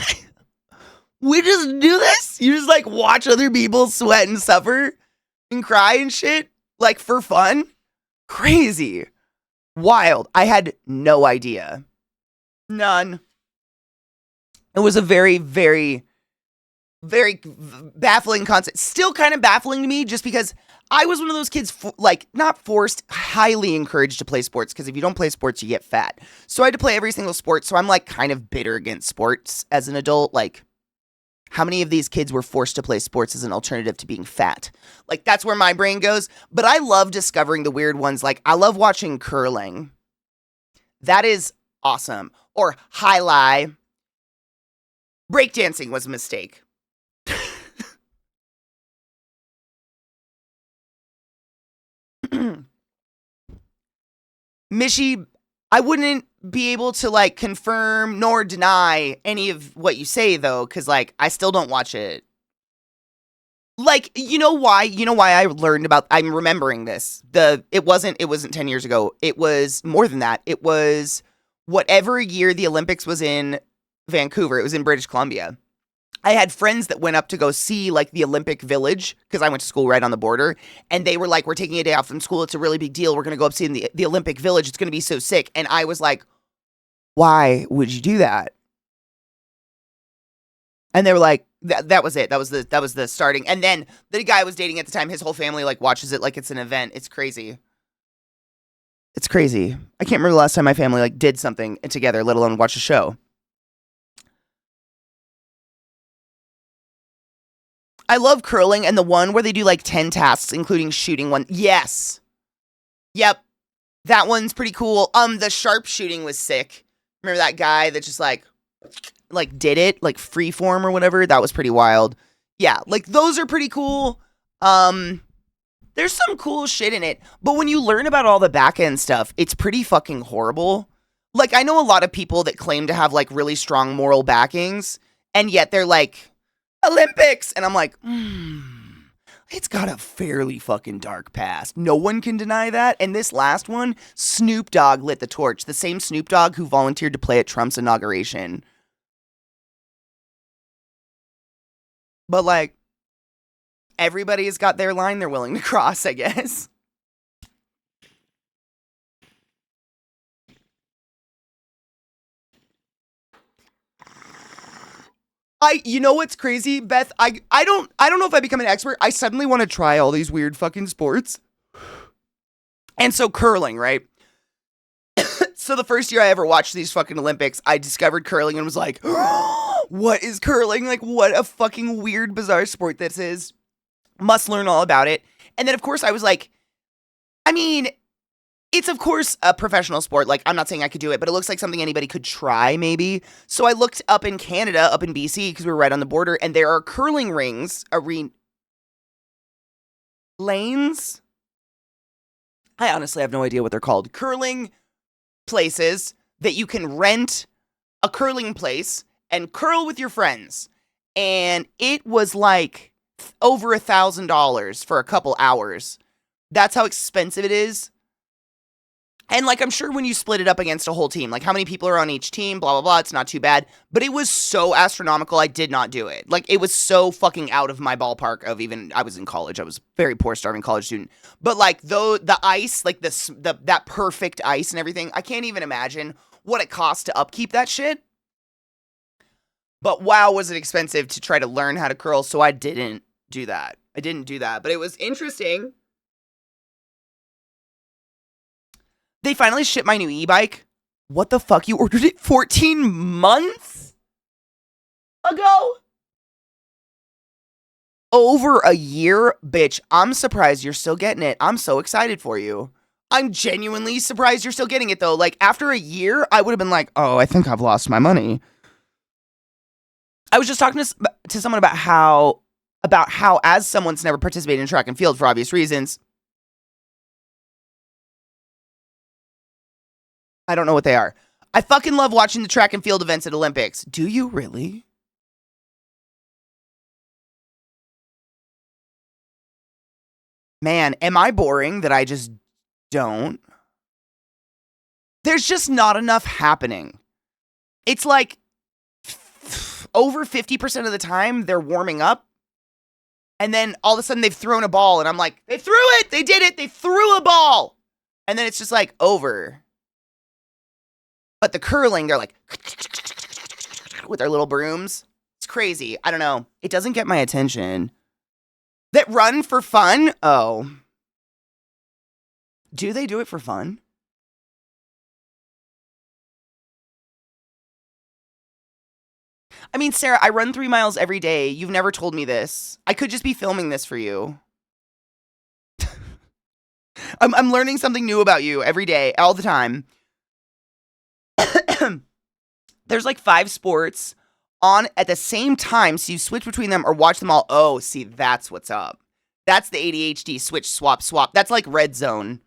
we just do this? You just like watch other people sweat and suffer and cry and shit? Like for fun? Crazy. Wild. I had no idea. None. It was a very, very, very baffling concept. Still kind of baffling to me just because I was one of those kids, not forced, highly encouraged to play sports because if you don't play sports, you get fat. So I had to play every single sport. So I'm like kind of bitter against sports as an adult. Like, how many of these kids were forced to play sports as an alternative to being fat? Like, that's where my brain goes. But I love discovering the weird ones. Like, I love watching curling. That is awesome. or highlight. Breakdancing was a mistake. Mishy, I wouldn't be able to like confirm nor deny any of what you say though, because like I still don't watch it. Like, you know why? You know why I learned about I'm remembering this. It wasn't 10 years ago. It was more than that. It was whatever year the Olympics was in Vancouver. It was in British Columbia. I had friends that went up to go see like the Olympic Village because I went to school right on the border, and they were like, "We're taking a day off from school. It's a really big deal. We're gonna go up see the Olympic Village. It's gonna be so sick." And I was like, "Why would you do that?" And they were like, "That was it. That was the starting." And then the guy I was dating at the time, his whole family like watches it like it's an event. It's crazy. It's crazy. I can't remember the last time my family like did something together, let alone watch a show. I love curling and the one where they do like 10 tasks, including shooting one. Yes. Yep. That one's pretty cool. The sharpshooting was sick. Remember that guy that just like did it, like freeform or whatever? That was pretty wild. Yeah, like those are pretty cool. There's some cool shit in it, but when you learn about all the back end stuff, it's pretty fucking horrible. Like I know a lot of people that claim to have like really strong moral backings, and yet they're like Olympics, and I'm like, it's got a fairly fucking dark past. No one can deny that. And this last one, Snoop Dogg lit the torch. The same Snoop Dogg who volunteered to play at Trump's inauguration. But like, everybody's got their line they're willing to cross, I guess. You know what's crazy, Beth? I don't know if I become an expert. I suddenly want to try all these weird fucking sports. And so curling, right? So the first year I ever watched these fucking Olympics, I discovered curling and was like, what is curling? Like, what a fucking weird, bizarre sport this is. Must learn all about it. And then, of course, I was like, I mean, it's, of course, a professional sport. Like, I'm not saying I could do it, but it looks like something anybody could try, maybe. So I looked up in Canada, up in BC, because we were right on the border, and there are curling rings, lanes? I honestly have no idea what they're called. Curling places that you can rent a curling place and curl with your friends. And it was like over $1,000 for a couple hours. That's how expensive it is. And like, I'm sure when you split it up against a whole team, like how many people are on each team, blah, blah, blah, it's not too bad. But it was so astronomical, I did not do it. Like, it was so fucking out of my ballpark of even, I was in college. I was a very poor, starving college student. But like, though, the ice, like that perfect ice and everything, I can't even imagine what it costs to upkeep that shit. But wow, was it expensive to try to learn how to curl, so I didn't do that. But it was interesting. They finally shipped my new e-bike. What the fuck? You ordered it 14 months ago? Over a year? Bitch, I'm surprised you're still getting it. I'm so excited for you. I'm genuinely surprised you're still getting it, though. Like, after a year, I would have been like, oh, I think I've lost my money. I was just talking to someone about how, as someone's never participated in track and field for obvious reasons, I don't know what they are. I fucking love watching the track and field events at Olympics. Do you really? Man, am I boring that I just don't? There's just not enough happening. It's like over 50% of the time they're warming up. And then all of a sudden they've thrown a ball. And I'm like, they threw it. They did it. They threw a ball. And then it's just like over. But the curling, they're like with their little brooms. It's crazy. I don't know. It doesn't get my attention. That run for fun? Oh. Do they do it for fun? I mean, Sarah, I run 3 miles every day. You've never told me this. I could just be filming this for you. I'm learning something new about you every day, all the time. There's like 5 sports on at the same time, so you switch between them or watch them all. Oh, see, that's what's up. That's the ADHD switch, swap. That's like red zone.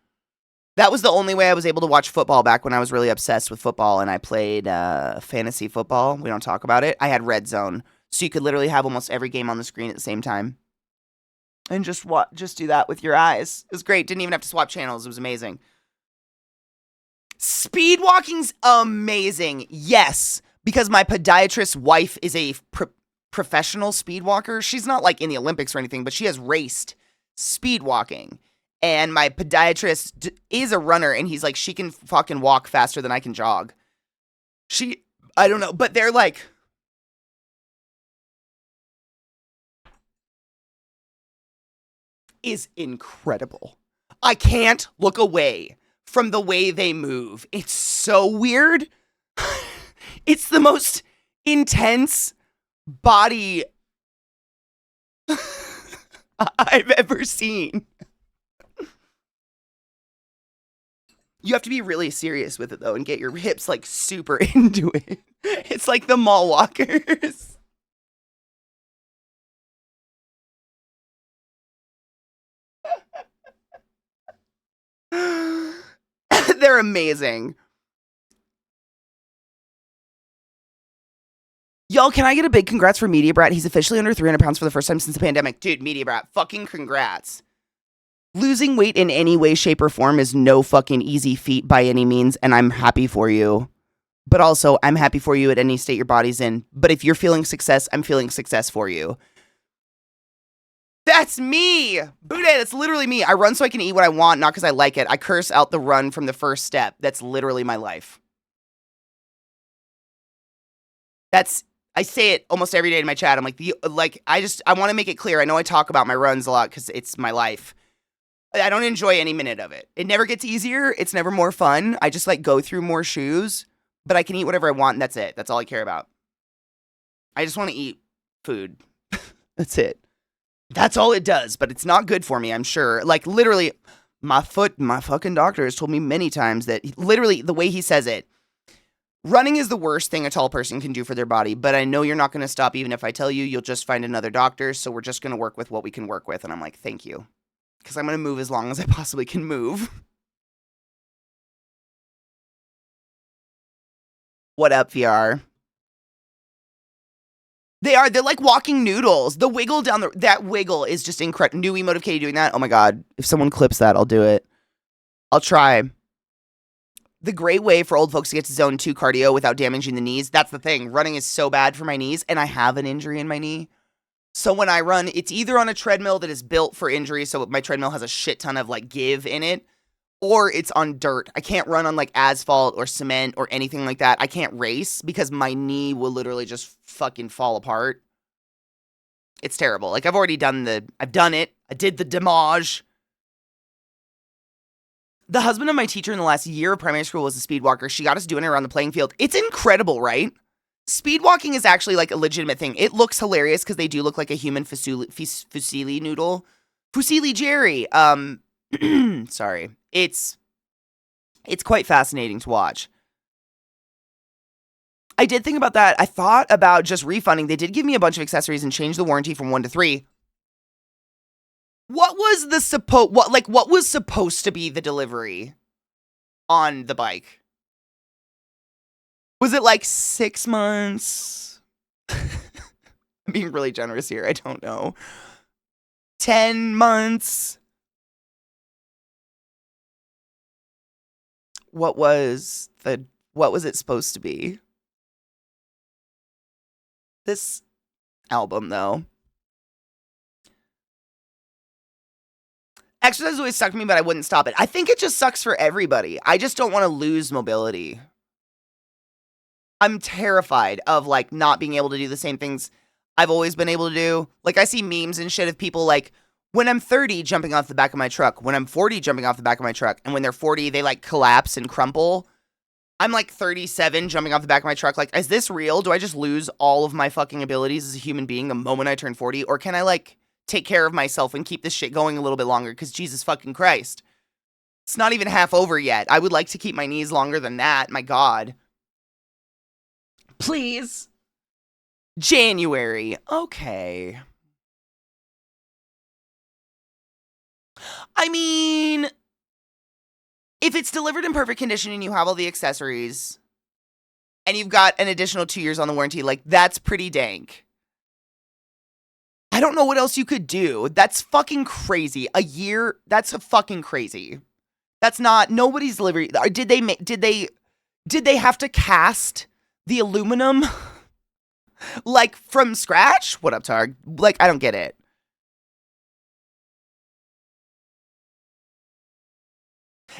That was the only way I was able to watch football back when I was really obsessed with football and I played fantasy football. We don't talk about it. I had red zone. So you could literally have almost every game on the screen at the same time. And just do that with your eyes. It was great. Didn't even have to swap channels. It was amazing. Speed walking's amazing. Yes, because my podiatrist's wife is a professional speed walker. She's not like in the Olympics or anything, but she has raced speed walking. And my podiatrist is a runner, and he's like, she can fucking walk faster than I can jog. I don't know, but they're like, is incredible. I can't look away from the way they move. It's so weird. It's the most intense body I've ever seen. You have to be really serious with it, though, and get your hips, like, super into it. It's like the mall walkers. They're amazing. Y'all, can I get a big congrats for Media Brat? He's officially under 300 pounds for the first time since the pandemic. Dude, Media Brat, fucking congrats. Losing weight in any way, shape, or form is no fucking easy feat by any means, and I'm happy for you. But also, I'm happy for you at any state your body's in. But if you're feeling success, I'm feeling success for you. That's me! Boudet, that's literally me. I run so I can eat what I want, not because I like it. I curse out the run from the first step. That's literally my life. I say it almost every day in my chat. I'm like, I want to make it clear. I know I talk about my runs a lot because it's my life. I don't enjoy any minute of it. It never gets easier. It's never more fun. I just like go through more shoes, but I can eat whatever I want, and that's it. That's all I care about. I just want to eat food. That's it. That's all it does, but it's not good for me, I'm sure. Like, literally, my fucking doctor has told me many times that, literally, the way he says it, running is the worst thing a tall person can do for their body, but I know you're not going to stop even if I tell you. You'll just find another doctor, so we're just going to work with what we can work with. And I'm like, thank you. Because I'm going to move as long as I possibly can move. What up, VR? They're like walking noodles. The wiggle that wiggle is just incredible. New emote of Katie doing that. Oh my God. If someone clips that, I'll do it. I'll try. The great way for old folks to get to zone 2 cardio without damaging the knees. That's the thing. Running is so bad for my knees, and I have an injury in my knee. So when I run, it's either on a treadmill that is built for injury, so my treadmill has a shit ton of like give in it, or it's on dirt. I can't run on like asphalt or cement or anything like that. I can't race because my knee will literally just fucking fall apart. It's terrible. Like I've done it. I did the damage. The husband of my teacher in the last year of primary school was a speed walker. She got us doing it around the playing field. It's incredible, right? Speed walking is actually like a legitimate thing. It looks hilarious because they do look like a human fusilli noodle. Fusilli Jerry. Sorry. It's quite fascinating to watch. I did think about that. I thought about just refunding. They did give me a bunch of accessories and change the warranty from 1 to 3. What was what was supposed to be the delivery on the bike? Was it like 6 months? I'm being really generous here. I don't know. 10 months? What was it supposed to be? This album, though. Exercise always sucked me, but I wouldn't stop it. I think it just sucks for everybody. I just don't want to lose mobility. I'm terrified of, like, not being able to do the same things I've always been able to do. Like, I see memes and shit of people, like, when I'm 30, jumping off the back of my truck. When I'm 40, jumping off the back of my truck. And when they're 40, they, like, collapse and crumple. I'm, like, 37, jumping off the back of my truck. Like, is this real? Do I just lose all of my fucking abilities as a human being the moment I turn 40? Or can I, like, take care of myself and keep this shit going a little bit longer? Because Jesus fucking Christ. It's not even half over yet. I would like to keep my knees longer than that. My God. Please. January. Okay. I mean, if it's delivered in perfect condition and you have all the accessories and you've got an additional 2 years on the warranty, like, that's pretty dank. I don't know what else you could do. That's fucking crazy. A year, that's fucking crazy. That's not, nobody's delivery. Did they have to cast the aluminum like from scratch? What up, Targ? Like, I don't get it.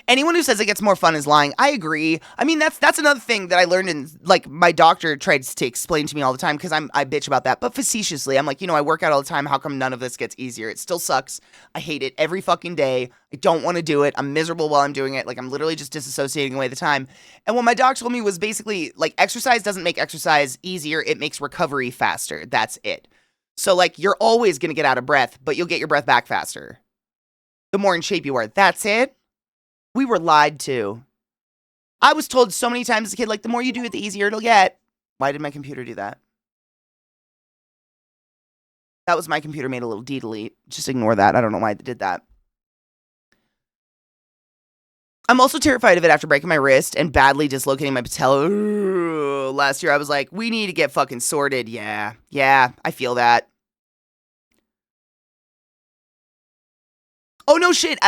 Anyone who says it gets more fun is lying. I agree. I mean, that's another thing that I learned in, like, my doctor tries to explain to me all the time because I bitch about that, but facetiously. I'm like, I work out all the time. How come none of this gets easier? It still sucks. I hate it every fucking day. I don't want to do it. I'm miserable while I'm doing it. Like, I'm literally just disassociating away the time. And what my doc told me was basically, like, exercise doesn't make exercise easier. It makes recovery faster. That's it. So, like, you're always going to get out of breath, but you'll get your breath back faster. The more in shape you are. That's it. We were lied to. I was told so many times as a kid, like, the more you do it, the easier it'll get. Why did my computer do that? That was my computer made a little delete. Just ignore that. I don't know why it did that. I'm also terrified of it after breaking my wrist and badly dislocating my patella. Last year, I was like, we need to get fucking sorted. Yeah, I feel that. Oh, no shit.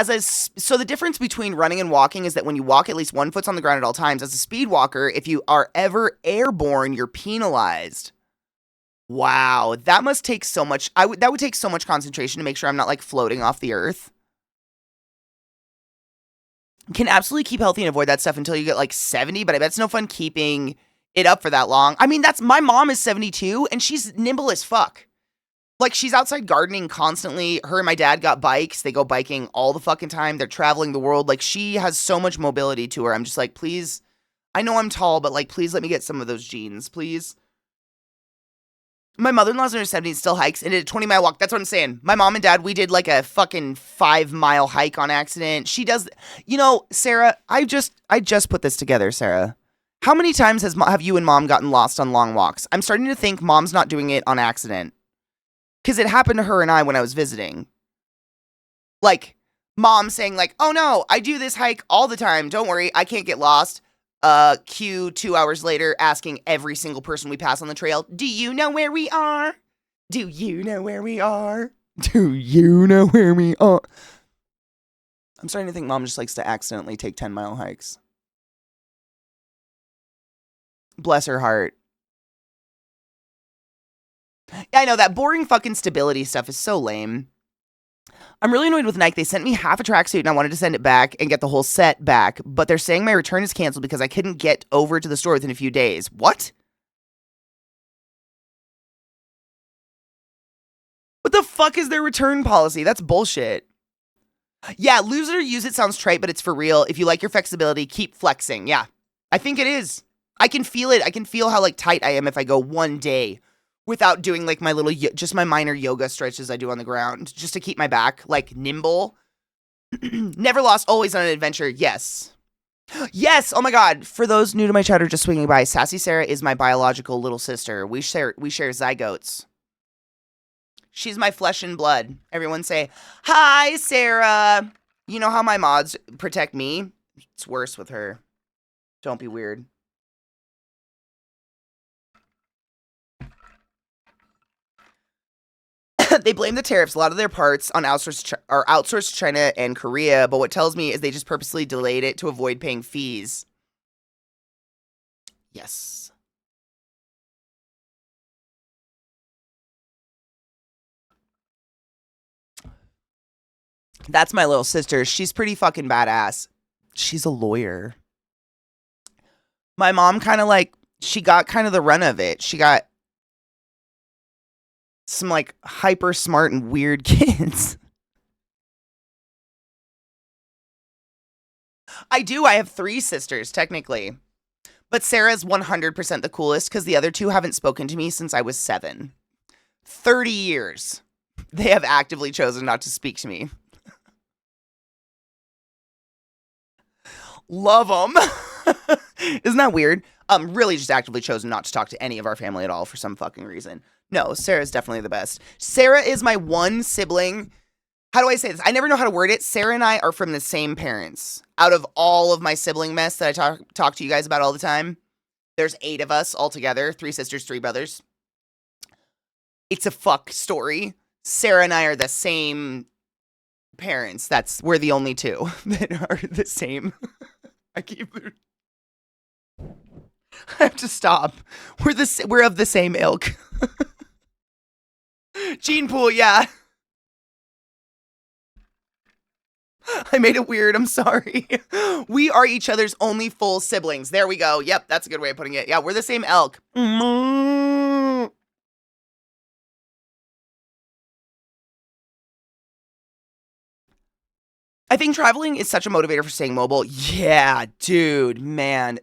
So the difference between running and walking is that when you walk, at least one foot's on the ground at all times. As a speed walker, if you are ever airborne, you're penalized. Wow, that must take so much. That would take so much concentration to make sure I'm not, like, floating off the earth. Can absolutely keep healthy and avoid that stuff until you get, like, 70, but I bet it's no fun keeping it up for that long. I mean, my mom is 72, and she's nimble as fuck. Like, she's outside gardening constantly. Her and my dad got bikes. They go biking all the fucking time. They're traveling the world. Like, she has so much mobility to her. I'm just like, please. I know I'm tall, but, like, please let me get some of those genes, please. My mother-in-law's in her 70s, still hikes, and did a 20-mile walk. That's what I'm saying. My mom and dad, we did, like, a fucking 5-mile hike on accident. She does, Sarah, I just put this together, Sarah. How many times have you and mom gotten lost on long walks? I'm starting to think mom's not doing it on accident. Because it happened to her and I when I was visiting. Like, mom saying, like, oh no, I do this hike all the time. Don't worry, I can't get lost. Q 2 hours later, asking every single person we pass on the trail, do you know where we are? Do you know where we are? Do you know where we are? I'm starting to think mom just likes to accidentally take 10-mile hikes. Bless her heart. Yeah, I know, that boring fucking stability stuff is so lame. I'm really annoyed with Nike. They sent me half a tracksuit and I wanted to send it back and get the whole set back, but they're saying my return is canceled because I couldn't get over to the store within a few days. What? What the fuck is their return policy? That's bullshit. Yeah, lose it or use it sounds trite, but it's for real. If you like your flexibility, keep flexing. Yeah, I think it is. I can feel it. I can feel how, like, tight I am if I go one day without doing, like, my little, just my minor yoga stretches I do on the ground, just to keep my back, like, nimble. Never lost, always on an adventure. Yes. Yes! Oh my god. For those new to my chat or just swinging by, Sassy Sarah is my biological little sister. We share zygotes. She's my flesh and blood. Everyone say, hi, Sarah. You know how my mods protect me? It's worse with her. Don't be weird. They blame the tariffs. A lot of their parts on outsourced China and Korea, but what tells me is they just purposely delayed it to avoid paying fees. Yes. That's my little sister. She's pretty fucking badass. She's a lawyer. My mom kind of, like, she got kind of the run of it. She got some, like, hyper smart and weird kids. I do. I have 3 sisters, technically. But Sarah's 100% the coolest because the other 2 haven't spoken to me since I was 7. 30 years. They have actively chosen not to speak to me. Love them. Isn't that weird? Really just actively chosen not to talk to any of our family at all for some fucking reason. No, Sarah's definitely the best. Sarah is my one sibling. How do I say this? I never know how to word it. Sarah and I are from the same parents. Out of all of my sibling mess that I talk to you guys about all the time, there's 8 of us all together, 3 sisters, 3 brothers. It's a fuck story. Sarah and I are the same parents. We're the only 2 that are the same. I have to stop. We're of the same ilk. Gene pool, yeah. I made it weird. I'm sorry. We are each other's only full siblings. There we go. Yep, that's a good way of putting it. Yeah, we're the same elk. I think traveling is such a motivator for staying mobile. Yeah, dude, man.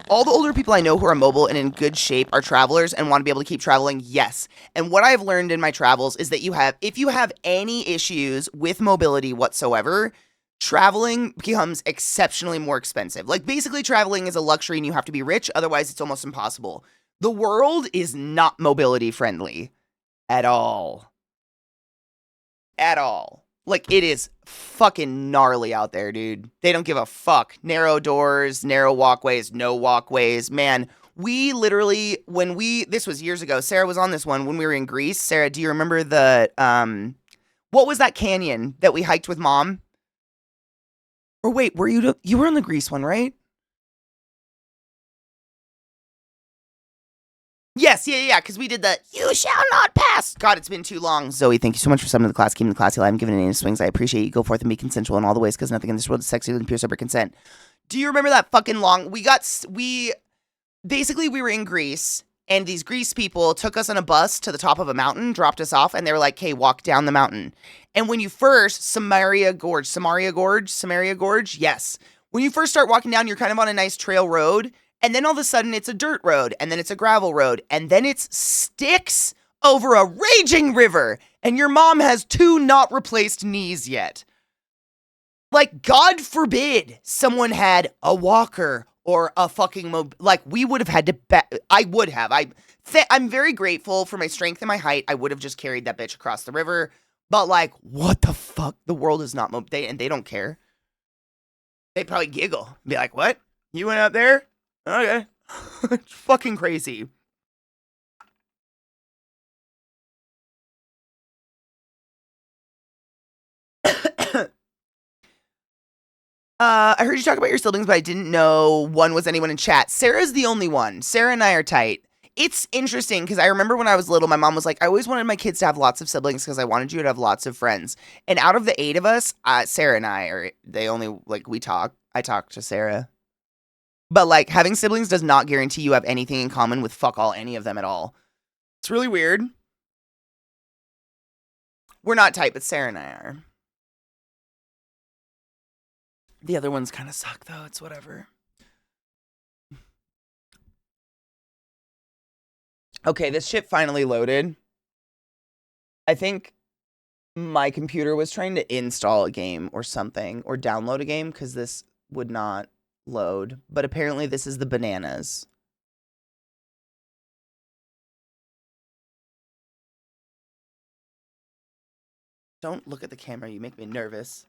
All the older people I know who are mobile and in good shape are travelers and want to be able to keep traveling. Yes. And what I've learned in my travels is that if you have any issues with mobility whatsoever, traveling becomes exceptionally more expensive. Like, basically, traveling is a luxury and you have to be rich. Otherwise, it's almost impossible. The world is not mobility friendly at all. At all. Like, it is fucking gnarly out there, dude. They don't give a fuck. Narrow doors, narrow walkways, no walkways. Man, we literally, this was years ago, Sarah was on this one when we were in Greece. Sarah, do you remember what was that canyon that we hiked with Mom? Or wait, you were on the Greece one, right? Yes, yeah, because we did the "You shall not pass." God, it's been too long. Zoe, thank you so much for summoning the class, keeping the classy alive, and giving it any swings. I appreciate you. Go forth and be consensual in all the ways, because nothing in this world is sexier than pure sober consent. Do you remember that fucking long? Basically, we were in Greece, and these Greece people took us on a bus to the top of a mountain, dropped us off, and they were like, "Hey, walk down the mountain." And when you first, Samaria Gorge, yes. When you first start walking down, you're kind of on a nice trail road. And then all of a sudden, it's a dirt road, and then it's a gravel road, and then it's sticks over a raging river, and your mom has 2 not replaced knees yet. Like, God forbid someone had a walker or a fucking we would have had to I would have. I'm very grateful for my strength and my height. I would have just carried that bitch across the river. But, like, what the fuck? The world is not and they don't care. They'd probably giggle. Be like, what? You went up there? Okay. It's fucking crazy. I heard you talk about your siblings, but I didn't know one was anyone in chat. Sarah's the only one. Sarah and I are tight. It's interesting because I remember when I was little, my mom was like, I always wanted my kids to have lots of siblings because I wanted you to have lots of friends. And out of the 8 of us, Sarah and I are they only we talk. I talk to Sarah. But, like, having siblings does not guarantee you have anything in common with fuck all any of them at all. It's really weird. We're not tight, but Sarah and I are. The other ones kind of suck, though. It's whatever. Okay, this shit finally loaded. I think my computer was trying to install a game or something, or download a game, because this would not load. But apparently this is the bananas. Don't look at the camera. You make me nervous.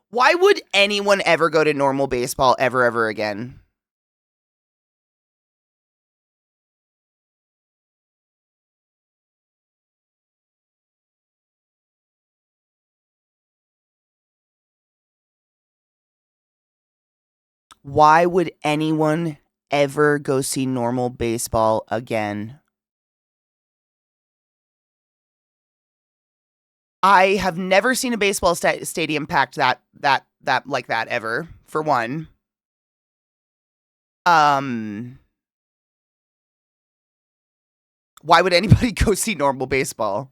Why would anyone ever go to normal baseball ever again? Why would anyone ever go see normal baseball again? I have never seen a baseball stadium packed that like that ever, for one. Why would anybody go see normal baseball?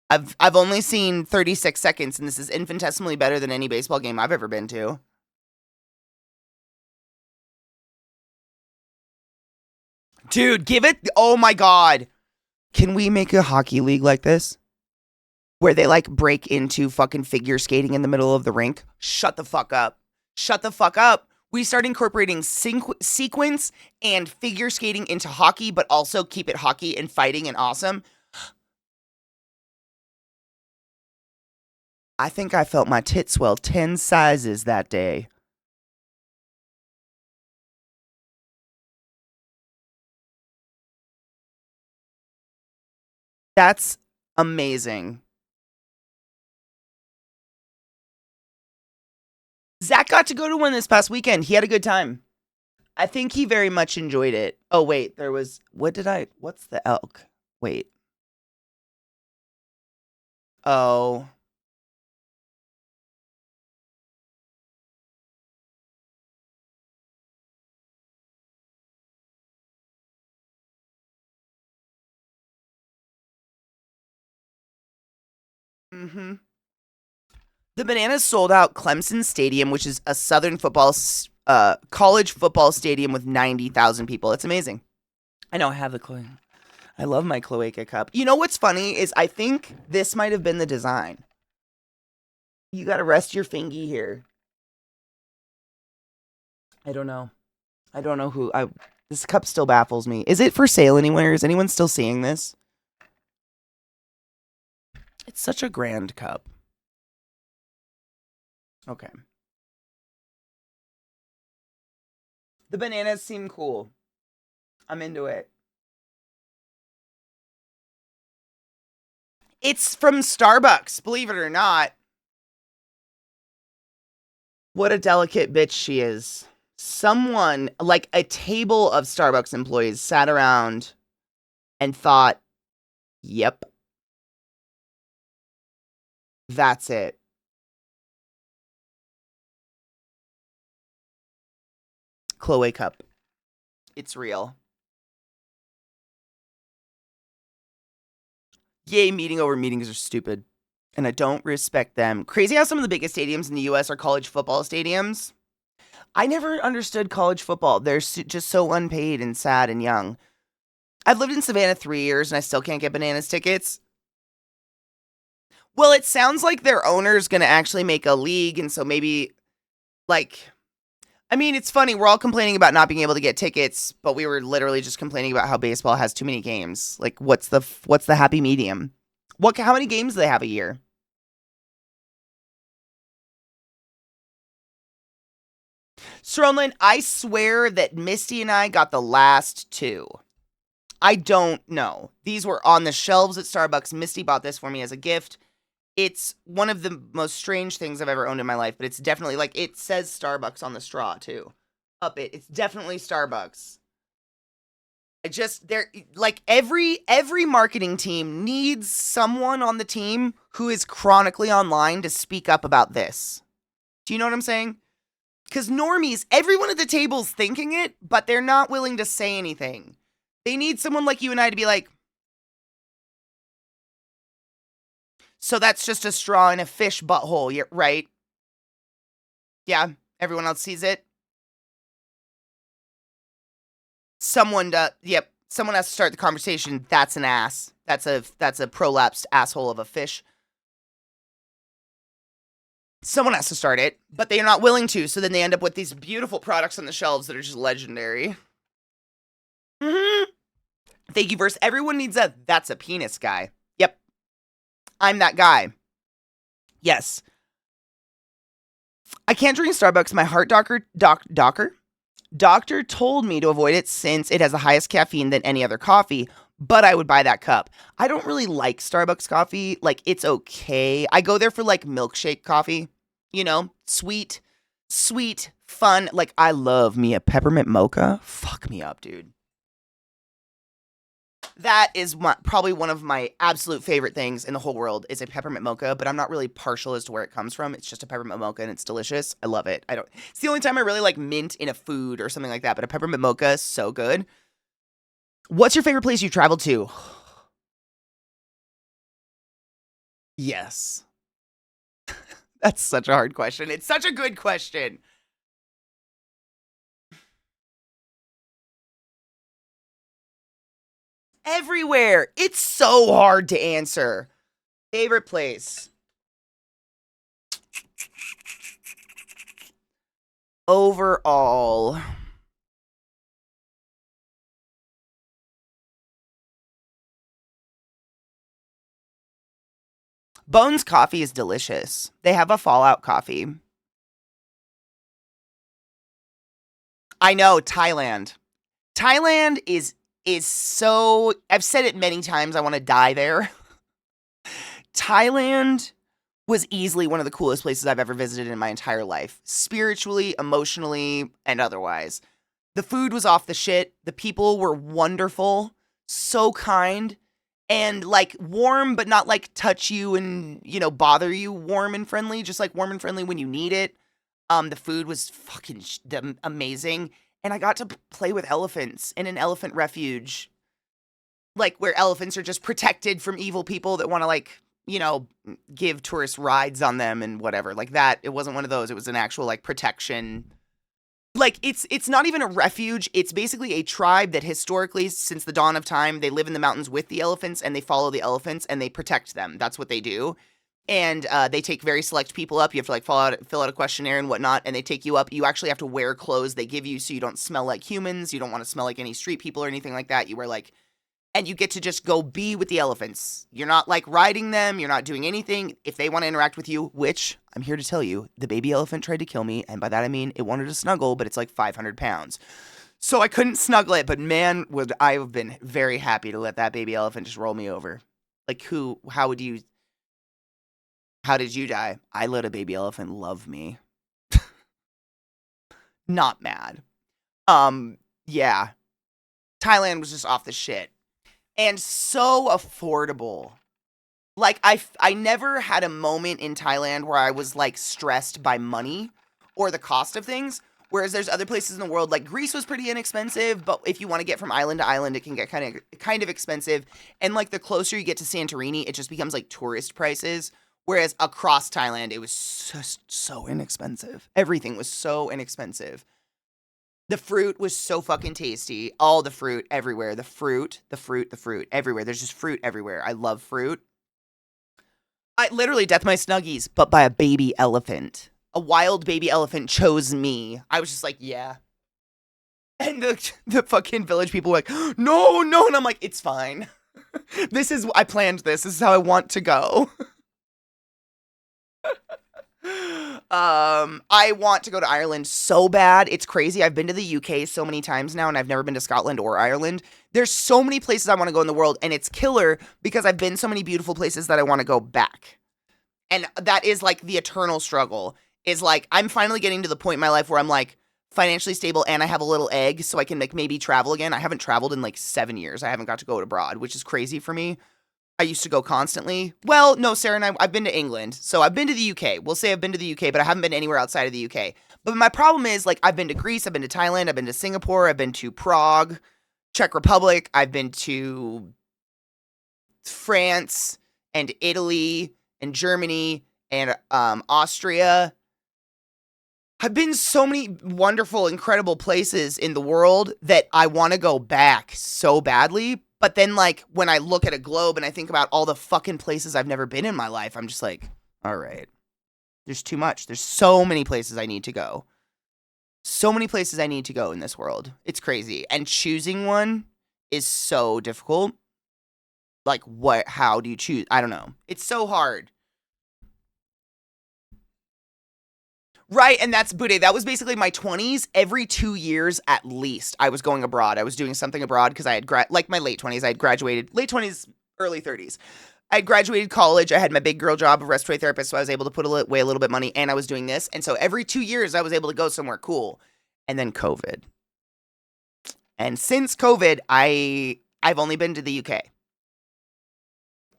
I've only seen 36 seconds, and this is infinitesimally better than any baseball game I've ever been to. Dude, give it. Oh my God. Can we make a hockey league like this? where they like break into fucking figure skating in the middle of the rink. Shut the fuck up. Shut the fuck up. We start incorporating sequence and figure skating into hockey, but also keep it hockey and fighting and awesome. I think I felt my tits swell 10 sizes that day. That's amazing. Zach got to go to one this past weekend. He had a good time. I think he very much enjoyed it. Oh, wait, what's the elk? Wait. Oh. Mm-hmm. The Bananas sold out Clemson Stadium, which is a Southern football, college football stadium with 90,000 people. It's amazing. I know I have I love my cloaca cup. You know what's funny is I think this might have been the design. You got to rest your fingy here. I don't know. I don't know who. This cup still baffles me. Is it for sale anywhere? Is anyone still seeing this? It's such a grand cup. Okay. The bananas seem cool. I'm into it. It's from Starbucks, believe it or not. What a delicate bitch she is. Someone, like a table of Starbucks employees, sat around and thought, yep, that's it. Chloe cup. It's real. Yay, meeting over meetings are stupid. And I don't respect them. Crazy how some of the biggest stadiums in the US are college football stadiums. I never understood college football. They're just so unpaid and sad and young. I've lived in Savannah 3 years and I still can't get bananas tickets. Well, it sounds like their owner's going to actually make a league. And so maybe, like, I mean, it's funny. We're all complaining about not being able to get tickets, but we were literally just complaining about how baseball has too many games. Like, what's the happy medium? How many games do they have a year? Stronlin, I swear that Misty and I got the last two. I don't know. These were on the shelves at Starbucks. Misty bought this for me as a gift. It's one of the most strange things I've ever owned in my life, but it's definitely, like, it says Starbucks on the straw, too. It's definitely Starbucks. They're, like, every marketing team needs someone on the team who is chronically online to speak up about this. Do you know what I'm saying? Because normies, everyone at the table's thinking it, but they're not willing to say anything. They need someone like you and I to be like, so that's just a straw in a fish butthole, right? Yeah, everyone else sees it. Someone has to start the conversation. That's an ass. That's a prolapsed asshole of a fish. Someone has to start it, but they're not willing to, so then they end up with these beautiful products on the shelves that are just legendary. Mm-hmm. Thank you, Verse. Everyone needs that's a penis guy. Yep. I'm that guy. Yes. I can't drink Starbucks. My heart doctor told me to avoid it since it has the highest caffeine than any other coffee, but I would buy that cup. I don't really like Starbucks coffee. Like, it's okay. I go there for, like, milkshake coffee. You know, sweet, fun. Like, I love me a peppermint mocha. Fuck me up, dude. That is probably one of my absolute favorite things in the whole world is a peppermint mocha, but I'm not really partial as to where it comes from. It's just a peppermint mocha and it's delicious. I love it. It's the only time I really like mint in a food or something like that, but a peppermint mocha is so good. What's your favorite place you traveled to? Yes. That's such a hard question. It's such a good question. Everywhere. It's so hard to answer. Favorite place. Overall. Bones coffee is delicious. They have a Fallout coffee. I know, Thailand. Thailand is so, I've said it many times, I want to die there. Thailand was easily one of the coolest places I've ever visited in my entire life, spiritually, emotionally, and otherwise. The food was off the shit. The people were wonderful, so kind, and like warm, but not like touch you and, bother you. Warm and friendly, just like warm and friendly when you need it. The food was fucking amazing. And I got to play with elephants in an elephant refuge, like where elephants are just protected from evil people that want to give tourists rides on them and whatever. Like that, it wasn't one of those. It was an actual like protection. Like it's not even a refuge. It's basically a tribe that historically, since the dawn of time, they live in the mountains with the elephants and they follow the elephants and they protect them. That's what they do. And they take very select people up. You have to like fill out a questionnaire and whatnot, and they take you up. You actually have to wear clothes they give you so you don't smell like humans. You don't want to smell like any street people or anything like that. You wear like, and you get to just go be with the elephants. You're not like riding them. You're not doing anything. If they want to interact with you, which I'm here to tell you, the baby elephant tried to kill me. And by that I mean it wanted to snuggle, but it's like 500 pounds. So I couldn't snuggle it. But man, would I have been very happy to let that baby elephant just roll me over. Like how did you die? I let a baby elephant love me. Not mad. Yeah. Thailand was just off the shit. And so affordable. Like I never had a moment in Thailand where I was like stressed by money or the cost of things. Whereas there's other places in the world, like Greece was pretty inexpensive, but if you want to get from island to island, it can get kind of expensive. And like the closer you get to Santorini, it just becomes like tourist prices. Whereas across Thailand, it was just so inexpensive. Everything was so inexpensive. The fruit was so fucking tasty. All the fruit everywhere. The fruit everywhere. There's just fruit everywhere. I love fruit. I literally death my snuggies, but by a baby elephant. A wild baby elephant chose me. I was just like, yeah. And the fucking village people were like, no, no. And I'm like, it's fine. I planned this. This is how I want to go. I want to go to Ireland so bad. It's crazy. I've been to the UK so many times now, and I've never been to Scotland or Ireland. There's so many places I want to go in the world, and it's killer because I've been so many beautiful places that I want to go back. And that is like the eternal struggle. Is like I'm finally getting to the point in my life where I'm like financially stable and I have a little egg so I can like maybe travel again. I haven't traveled in like 7 years. I haven't got to go abroad, which is crazy for me. I used to go constantly. Well, no, Sarah and I've been to England. So I've been to the UK. We'll say I've been to the UK, but I haven't been anywhere outside of the UK. But my problem is, like, I've been to Greece, I've been to Thailand, I've been to Singapore, I've been to Prague, Czech Republic, I've been to France and Italy and Germany and Austria. I've been so many wonderful, incredible places in the world that I want to go back so badly. But then, like, when I look at a globe and I think about all the fucking places I've never been in my life, I'm just like, all right, there's too much. There's so many places I need to go. So many places I need to go in this world. It's crazy. And choosing one is so difficult. Like, how do you choose? I don't know. It's so hard. Right, and that's Bude. That was basically my 20s. Every 2 years at least, I was going abroad. I was doing something abroad because I had, like my late 20s, I had graduated, late 20s, early 30s. I had graduated college. I had my big girl job of respiratory therapist, so I was able to put away a little bit of money, and I was doing this. And so every 2 years, I was able to go somewhere cool. And then COVID. And since COVID, I've only been to the UK.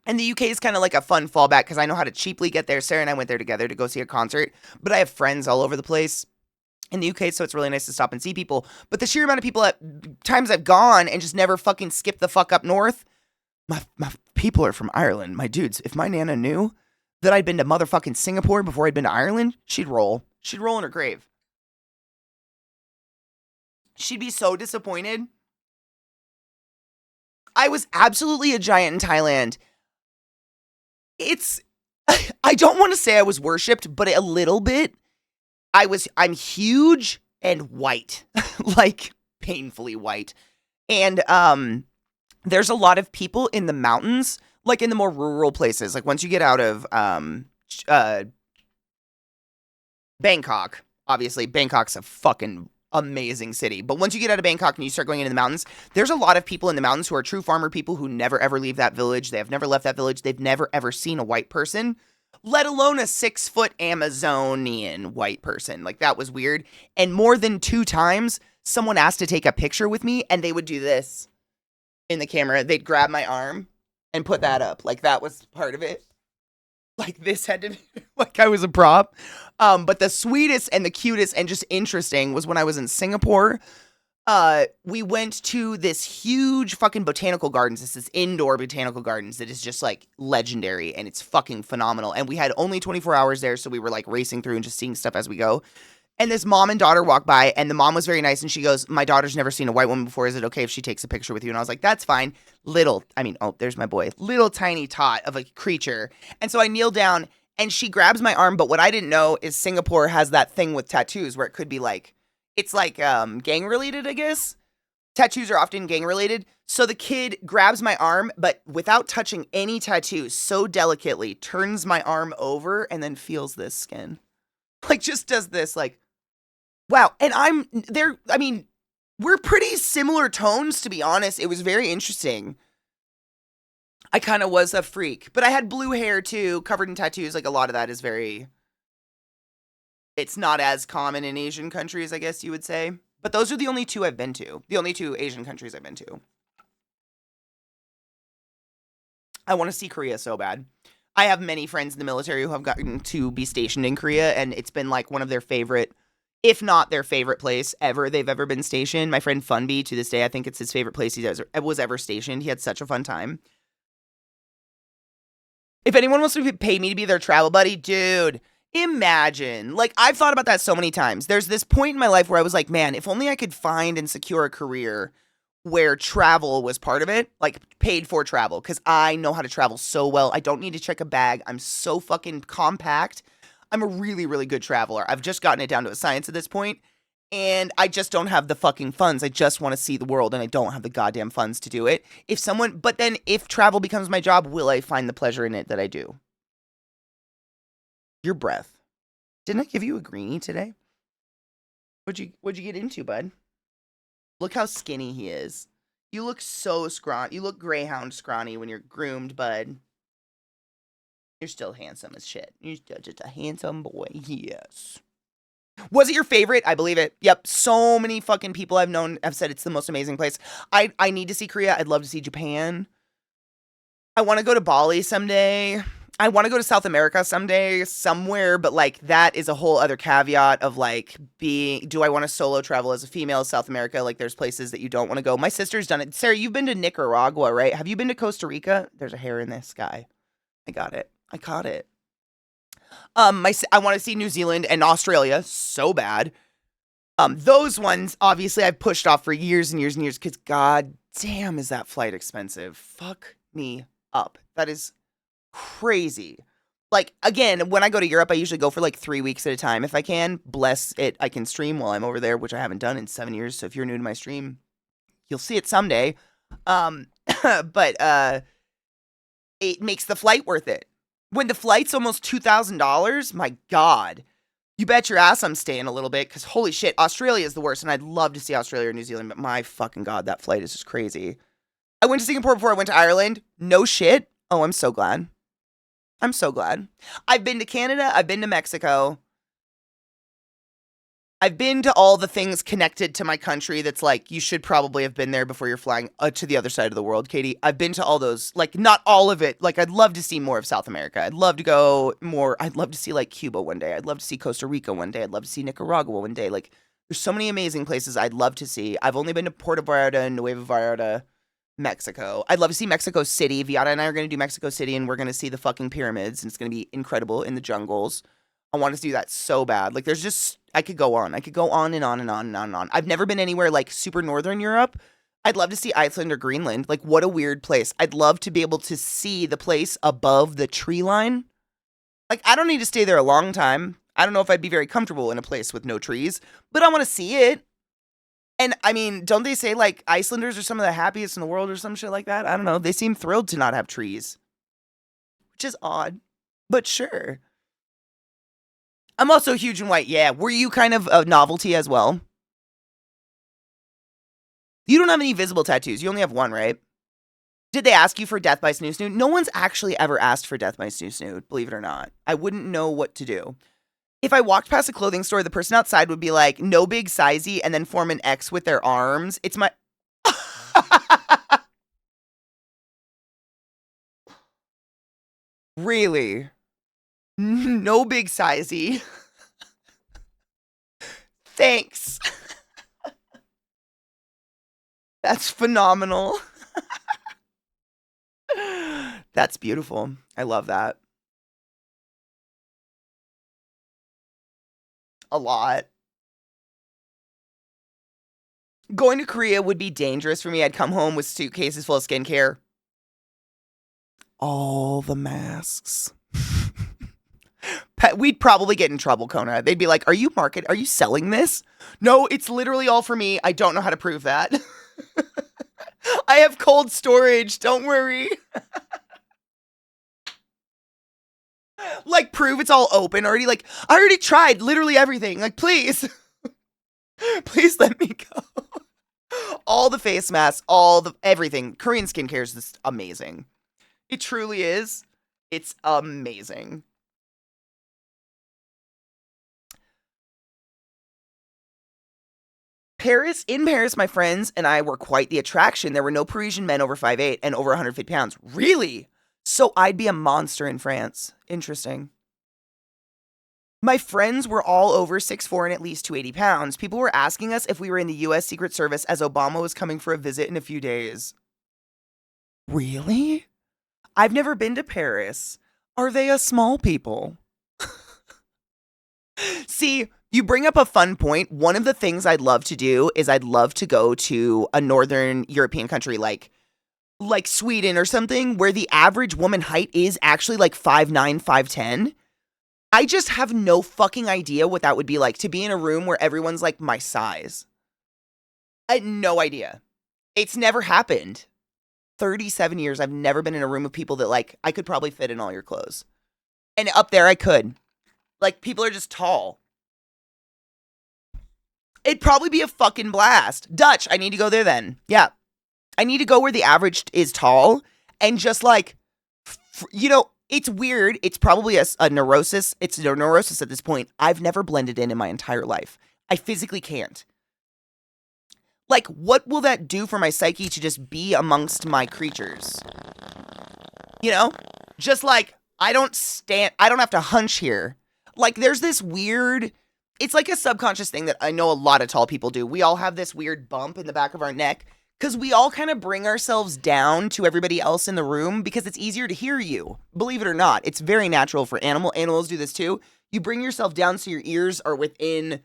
And the UK is kind of like a fun fallback because I know how to cheaply get there. Sarah and I went there together to go see a concert, but I have friends all over the place in the UK, so it's really nice to stop and see people. But the sheer amount of people at times I've gone and just never fucking skipped the fuck up north, my people are from Ireland. My dudes, if my Nana knew that I'd been to motherfucking Singapore before I'd been to Ireland, she'd roll. She'd roll in her grave. She'd be so disappointed. I was absolutely a giant in Thailand. it's I don't want to say I was worshipped, but a little bit. I'm huge and white. Like painfully white. And there's a lot of people in the mountains, like in the more rural places. Like once you get out of Bangkok, obviously Bangkok's a fucking amazing city. But once you get out of Bangkok and you start going into the mountains, there's a lot of people in the mountains who are true farmer people who never ever leave that village. They have never left that village. They've never ever seen a white person, let alone a 6-foot Amazonian white person. Like that was weird. And more than 2 times, someone asked to take a picture with me and they would do this in the camera. They'd grab my arm and put that up. Like that was part of it. Like this had to be like I was a prop. But the sweetest and the cutest and just interesting was when I was in Singapore. We went to this huge fucking botanical gardens. This is indoor botanical gardens that is just like legendary and it's fucking phenomenal. And we had only 24 hours there, so we were like racing through and just seeing stuff as we go. And this mom and daughter walked by, and the mom was very nice, and she goes, "My daughter's never seen a white woman before. Is it okay if she takes a picture with you?" And I was like, "That's fine." There's my boy. Little tiny tot of a creature. And so I kneel down, and she grabs my arm, but what I didn't know is Singapore has that thing with tattoos where it could be like, it's like gang-related, I guess. Tattoos are often gang-related. So the kid grabs my arm, but without touching any tattoos, so delicately, turns my arm over, and then feels this skin. Like, just does this, like, wow. And I'm there. I mean, we're pretty similar tones, to be honest. It was very interesting. I kind of was a freak, but I had blue hair too, covered in tattoos. Like a lot of that is very, it's not as common in Asian countries, I guess you would say. But those are the only 2 I've been to. The only 2 Asian countries I've been to. I want to see Korea so bad. I have many friends in the military who have gotten to be stationed in Korea, and it's been like one of their favorite, if not their favorite place ever they've ever been stationed. My friend Funby, to this day, I think it's his favorite place he was ever stationed. He had such a fun time. If anyone wants to pay me to be their travel buddy, dude, imagine. Like, I've thought about that so many times. There's this point in my life where I was like, man, if only I could find and secure a career where travel was part of it, like paid for travel, because I know how to travel so well. I don't need to check a bag. I'm so fucking compact. I'm a really, really good traveler. I've just gotten it down to a science at this point, and I just don't have the fucking funds. I just want to see the world, and I don't have the goddamn funds to do it. But then if travel becomes my job, will I find the pleasure in it that I do? Your breath. Didn't I give you a greenie today? What'd you get into, bud? Look how skinny he is. You look so scrawny. You look greyhound scrawny when you're groomed, bud. You're still handsome as shit. You're still just a handsome boy. Yes. Was it your favorite? I believe it. Yep. So many fucking people I've known have said it's the most amazing place. I need to see Korea. I'd love to see Japan. I want to go to Bali someday. I want to go to South America someday, somewhere, but like that is a whole other caveat of like do I want to solo travel as a female to South America? Like there's places that you don't want to go. My sister's done it. Sarah, you've been to Nicaragua, right? Have you been to Costa Rica? There's a hair in this guy. I got it. I caught it. I want to see New Zealand and Australia so bad. Those ones, obviously, I've pushed off for years and years and years because god damn is that flight expensive. Fuck me up. That is crazy. Like, again, when I go to Europe, I usually go for like 3 weeks at a time. If I can, bless it, I can stream while I'm over there, which I haven't done in 7 years. So if you're new to my stream, you'll see it someday. But it makes the flight worth it. When the flight's almost $2,000, my God, you bet your ass I'm staying a little bit because holy shit, Australia is the worst. And I'd love to see Australia or New Zealand, but my fucking God, that flight is just crazy. I went to Singapore before I went to Ireland. No shit. Oh, I'm so glad. I'm so glad. I've been to Canada. I've been to Mexico. I've been to all the things connected to my country that's like, you should probably have been there before you're flying to the other side of the world, Katie. I've been to all those, like, not all of it. Like, I'd love to see more of South America. I'd love to go more. I'd love to see, like, Cuba one day. I'd love to see Costa Rica one day. I'd love to see Nicaragua one day. Like, there's so many amazing places I'd love to see. I've only been to Puerto Vallarta and Nueva Vallarta, Mexico. I'd love to see Mexico City. Viata and I are going to do Mexico City, and we're going to see the fucking pyramids, and it's going to be incredible in the jungles. I want to do that so bad. Like, there's just, I could go on. I could go on and on and on and on and on. I've never been anywhere, like, super northern Europe. I'd love to see Iceland or Greenland. Like, what a weird place. I'd love to be able to see the place above the tree line. Like, I don't need to stay there a long time. I don't know if I'd be very comfortable in a place with no trees, but I want to see it. And I mean, don't they say like Icelanders are some of the happiest in the world or some shit like that? I don't know. They seem thrilled to not have trees, which is odd, but sure. I'm also huge in white. Yeah. Were you kind of a novelty as well? You don't have any visible tattoos. You only have one, right? Did they ask you for death by snoo snoo? No one's actually ever asked for death by snoo snoo, believe it or not. I wouldn't know what to do. If I walked past a clothing store, the person outside would be like, no big sizey, and then form an X with their arms. It's my. Really? No big sizey. Thanks. That's phenomenal. That's beautiful. I love that. A lot. Going to Korea would be dangerous for me. I'd come home with suitcases full of skincare. All the masks. We'd probably get in trouble, Kona. They'd be like, are you selling this? No, it's literally all for me. I don't know how to prove that. I have cold storage. Don't worry. Like, prove it's all open already. Like, I already tried literally everything. Like, please. Please let me go. All the face masks, everything. Korean skincare is just amazing. It truly is. It's amazing. In Paris, my friends and I were quite the attraction. There were no Parisian men over 5'8" and over 150 pounds. Really? So I'd be a monster in France. Interesting. My friends were all over 6'4" and at least 280 pounds. People were asking us if we were in the US Secret Service as Obama was coming for a visit in a few days. Really? I've never been to Paris. Are they a small people? See, you bring up a fun point. One of the things I'd love to do is I'd love to go to a northern European country like Sweden or something where the average woman height is actually like 5'9", 5'10". I just have no fucking idea what that would be like to be in a room where everyone's like my size. I had no idea. It's never happened. 37 years, I've never been in a room of people that like, I could probably fit in all your clothes. And up there I could. Like, people are just tall. It'd probably be a fucking blast. Dutch, I need to go there then. Yeah. I need to go where the average is tall and just like, it's weird. It's probably a neurosis. It's a neurosis at this point. I've never blended in my entire life. I physically can't. Like, what will that do for my psyche to just be amongst my creatures? Just like, I don't have to hunch here. Like, there's this weird, it's like a subconscious thing that I know a lot of tall people do. We all have this weird bump in the back of our neck because we all kind of bring ourselves down to everybody else in the room because it's easier to hear you. Believe it or not, it's very natural for animals do this too. You bring yourself down so your ears are within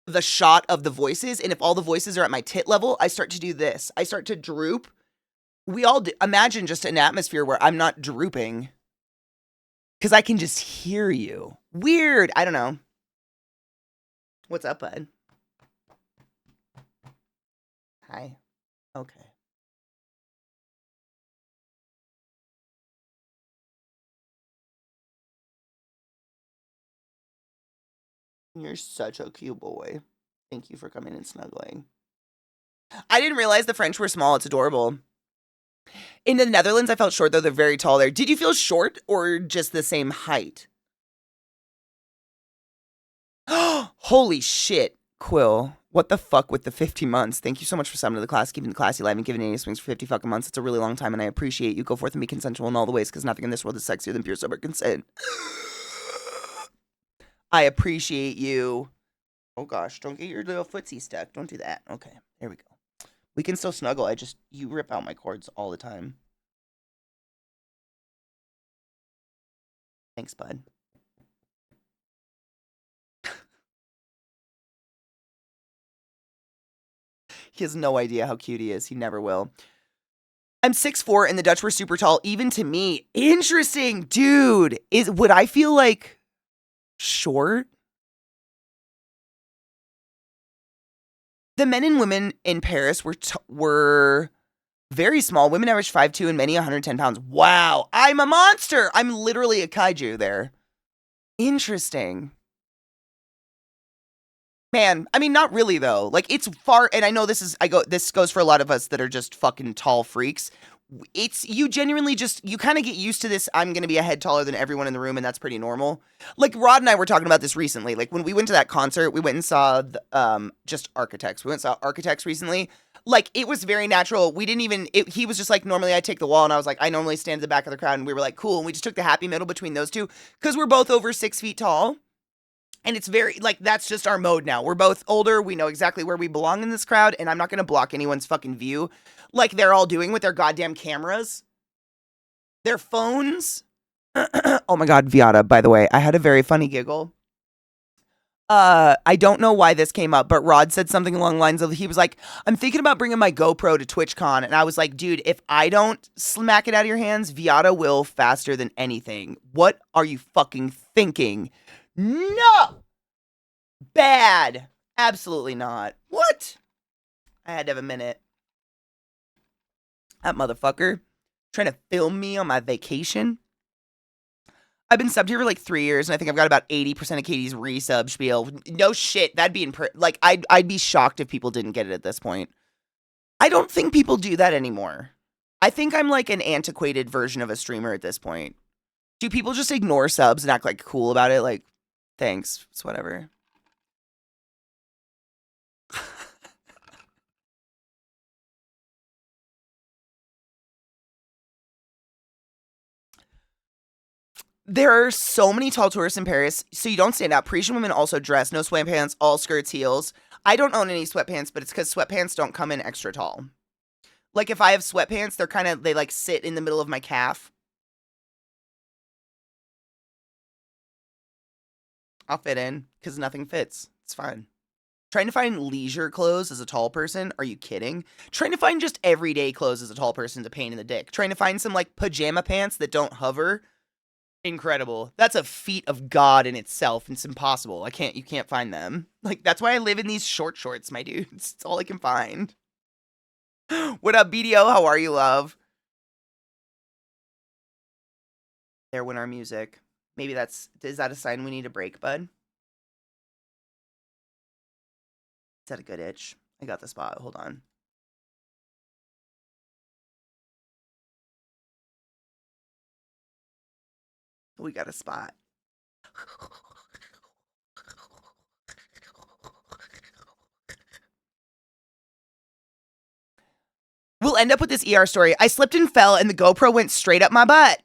the shot of the voices, and if all the voices are at my tit level, I start to do this. I start to droop. We all imagine just an atmosphere where I'm not drooping because I can just hear you. Weird. I don't know. What's up, bud? Hi. Okay. You're such a cute boy. Thank you for coming and snuggling. I didn't realize the French were small. It's adorable. In the Netherlands, I felt short, though they're very tall there. Did you feel short or just the same height? Holy shit, Quill. What the fuck with the 50 months? Thank you so much for summoning to the class, keeping the classy alive, and giving any swings for 50 fucking months. It's a really long time, and I appreciate you. Go forth and be consensual in all the ways, because nothing in this world is sexier than pure sober consent. I appreciate you. Oh gosh, don't get your little footsie stuck. Don't do that. Okay, there we go. We can still snuggle. You rip out my cords all the time. Thanks, bud. He has no idea how cute he is. He never will. I'm 6'4" and the Dutch were super tall, even to me. Interesting, dude. Would I feel like short? The men and women in Paris were very small. Women averaged 5'2" and many 110 pounds. Wow, I'm a monster. I'm literally a kaiju there. Interesting. Man, I mean, not really though. Like, it's far, and I know this goes for a lot of us that are just fucking tall freaks. You genuinely you kind of get used to this. I'm going to be a head taller than everyone in the room, and that's pretty normal. Like, Rod and I were talking about this recently. Like, when we went to that concert, we went and saw just Architects. We went and saw Architects recently. Like, it was very natural. We didn't even, he was just like, normally I take the wall, and I was like, I normally stand at the back of the crowd, and we were like, cool. And we just took the happy middle between those two, because we're both over 6 feet tall. And it's very, like, that's just our mode now. We're both older. We know exactly where we belong in this crowd, and I'm not going to block anyone's fucking view like they're all doing with their goddamn cameras. Their phones. Oh my God, Viata, by the way, I had a very funny giggle. I don't know why this came up, but Rod said something along the lines of, he was like, I'm thinking about bringing my GoPro to TwitchCon. And I was like, dude, if I don't smack it out of your hands, Viata will faster than anything. What are you fucking thinking? No! Bad. Absolutely not. What? I had to have a minute. That motherfucker trying to film me on my vacation. I've been subbed here for like 3 years, and I think I've got about 80% of Katie's resub spiel. No shit, that'd be like, I'd be shocked if people didn't get it at this point. I don't think people do that anymore. I think I'm like an antiquated version of a streamer at this point. Do people just ignore subs and act like cool about it? Like, thanks, it's whatever. There are so many tall tourists in Paris, so you don't stand out. Parisian women also dress, no sweatpants, all skirts, heels. I don't own any sweatpants, but it's because sweatpants don't come in extra tall. Like, if I have sweatpants, they like sit in the middle of my calf. I'll fit in, because nothing fits. It's fine. Trying to find leisure clothes as a tall person? Are you kidding? Trying to find just everyday clothes as a tall person is a pain in the dick. Trying to find some, like, pajama pants that don't hover? Incredible. That's a feat of God in itself. It's impossible. You can't find them. Like, that's why I live in these short shorts, my dudes. It's all I can find. What up, BDO? How are you, love? There went our music. Maybe is that a sign we need a break, bud? Is that a good itch? I got the spot. Hold on. We got a spot. We'll end up with this ER story. I slipped and fell and the GoPro went straight up my butt.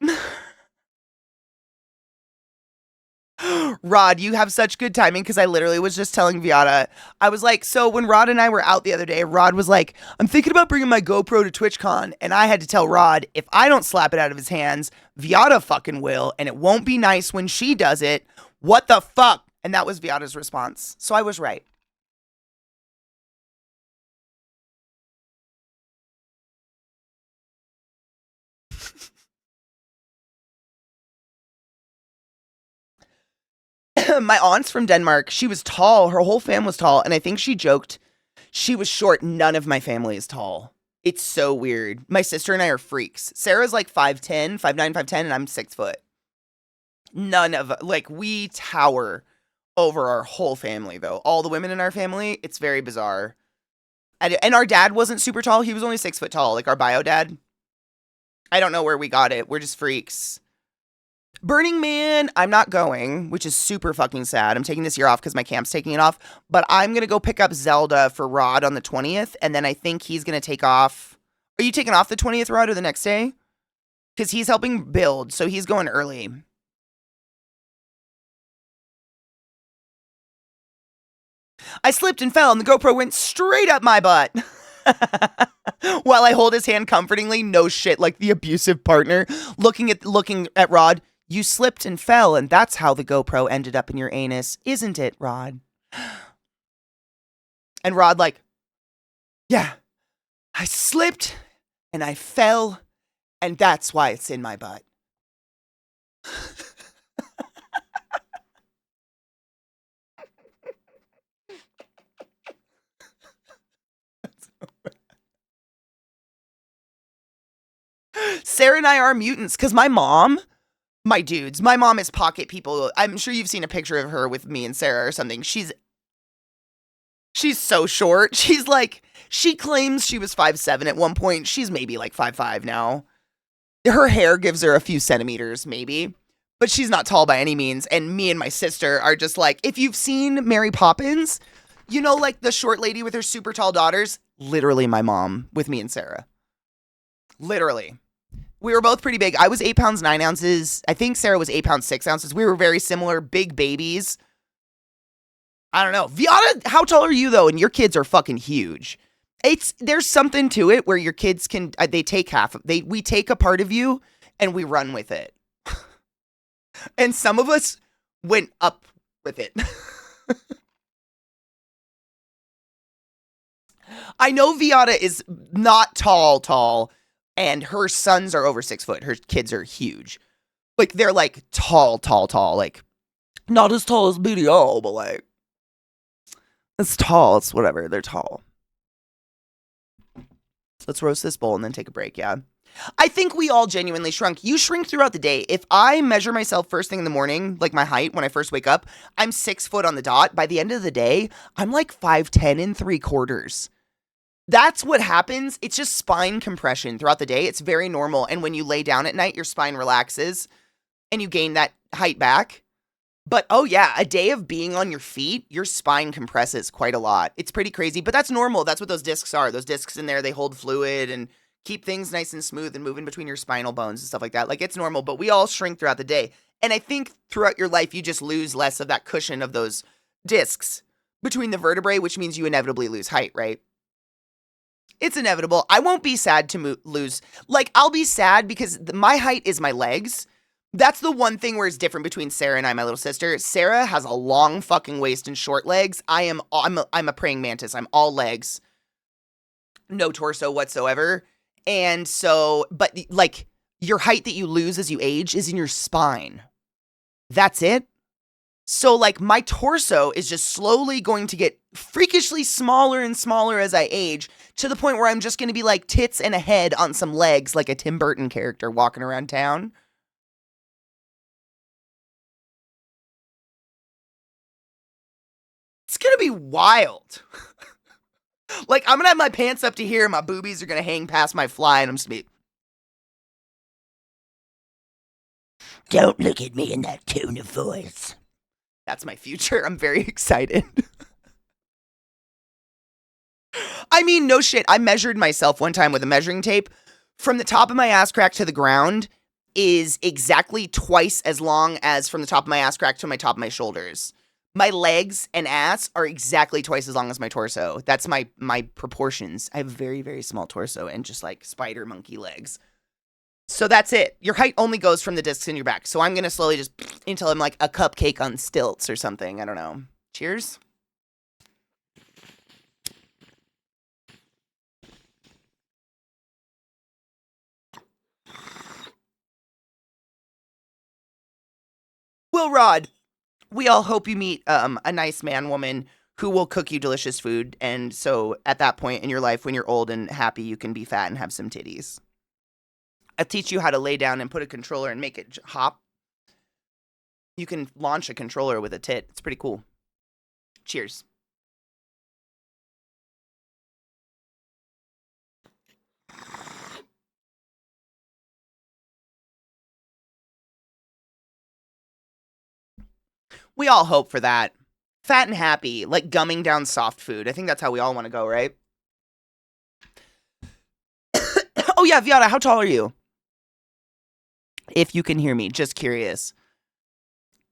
Rod, you have such good timing because I literally was just telling Viata. I was like, so when Rod and I were out the other day, Rod was like, I'm thinking about bringing my GoPro to TwitchCon. And I had to tell Rod, if I don't slap it out of his hands, Viata fucking will. And it won't be nice when she does it. What the fuck? And that was Viata's response. So I was right. My aunt's from Denmark. She was tall. Her whole fam was tall. And I think she joked she was short. None of my family is tall. It's so weird. My sister and I are freaks. Sarah's like 5'10", 5'9", 5'10", and I'm 6 foot. We tower over our whole family, though. All the women in our family, it's very bizarre. And our dad wasn't super tall. He was only 6 foot tall, like our bio dad. I don't know where we got it. We're just freaks. Burning Man, I'm not going, which is super fucking sad. I'm taking this year off because my camp's taking it off. But I'm going to go pick up Zelda for Rod on the 20th. And then I think he's going to take off. Are you taking off the 20th, Rod, or the next day? Because he's helping build, so he's going early. I slipped and fell, and the GoPro went straight up my butt. While I hold his hand comfortingly, no shit, like the abusive partner, looking at Rod. You slipped and fell, and that's how the GoPro ended up in your anus, isn't it, Rod? And Rod, like, Yeah. I slipped and I fell, and that's why it's in my butt. Sarah and I are mutants because my mom, my dudes, my mom is pocket people. I'm sure you've seen a picture of her with me and Sarah or something. She's so short. She's like, she claims she was 5'7" at one point. She's maybe like 5'5" now. Her hair gives her a few centimeters, maybe. But she's not tall by any means. And me and my sister are just like, if you've seen Mary Poppins, you know, like the short lady with her super tall daughters? Literally my mom with me and Sarah. Literally. We were both pretty big. I was 8 pounds, 9 ounces. I think Sarah was 8 pounds, 6 ounces. We were very similar, big babies. I don't know. Viana, how tall are you though? And your kids are fucking huge. There's something to it where your kids can, they take we take a part of you and we run with it. And some of us went up with it. I know Viana is not tall, and her sons are over 6 foot. Her kids are huge. Like, they're like tall. Like, not as tall as BDO, but like, it's tall. It's whatever. They're tall. Let's roast this bowl and then take a break, yeah? I think we all genuinely shrunk. You shrink throughout the day. If I measure myself first thing in the morning, like my height when I first wake up, I'm 6 foot on the dot. By the end of the day, I'm like 5'10" and 3/4. That's what happens. It's just spine compression throughout the day. It's very normal. And when you lay down at night, your spine relaxes and you gain that height back. But oh yeah, a day of being on your feet, your spine compresses quite a lot. It's pretty crazy, but that's normal. That's what those discs are. Those discs in there, they hold fluid and keep things nice and smooth and moving between your spinal bones and stuff like that. Like, it's normal, but we all shrink throughout the day. And I think throughout your life, you just lose less of that cushion of those discs between the vertebrae, which means you inevitably lose height, right? It's inevitable. I won't be sad to lose. Like, I'll be sad because my height is my legs. That's the one thing where it's different between Sarah and I, my little sister. Sarah has a long fucking waist and short legs. I'm a praying mantis. I'm all legs. No torso whatsoever. And so, but like, your height that you lose as you age is in your spine. That's it. So like, my torso is just slowly going to get freakishly smaller and smaller as I age, to the point where I'm just going to be like tits and a head on some legs, like a Tim Burton character walking around town. It's going to be wild. Like, I'm going to have my pants up to here, and my boobies are going to hang past my fly, and I'm just going to be, don't look at me in that tone of voice. That's my future. I'm very excited. I mean, no shit. I measured myself one time with a measuring tape. From the top of my ass crack to the ground is exactly twice as long as from the top of my ass crack to my top of my shoulders. My legs and ass are exactly twice as long as my torso. That's my proportions. I have a very, very small torso and just like spider monkey legs. So that's it. Your height only goes from the discs in your back. So I'm going to slowly just until I'm like a cupcake on stilts or something. I don't know. Cheers. Well, Rod, we all hope you meet a nice man woman who will cook you delicious food. And so at that point in your life, when you're old and happy, you can be fat and have some titties. I'll teach you how to lay down and put a controller and make it hop. You can launch a controller with a tit. It's pretty cool. Cheers. We all hope for that. Fat and happy, like gumming down soft food. I think that's how we all want to go, right? Oh yeah, Viana, how tall are you? If you can hear me, just curious.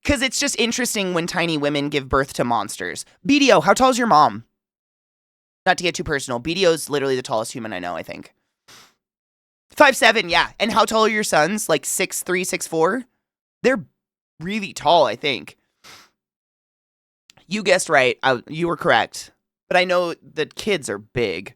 Because it's just interesting when tiny women give birth to monsters. BDO, how tall is your mom? Not to get too personal. BDO is literally the tallest human I know, I think. 5'7", yeah. And how tall are your sons? Like 6'3", 6'4"? They're really tall, I think. You guessed right. You were correct. But I know the kids are big.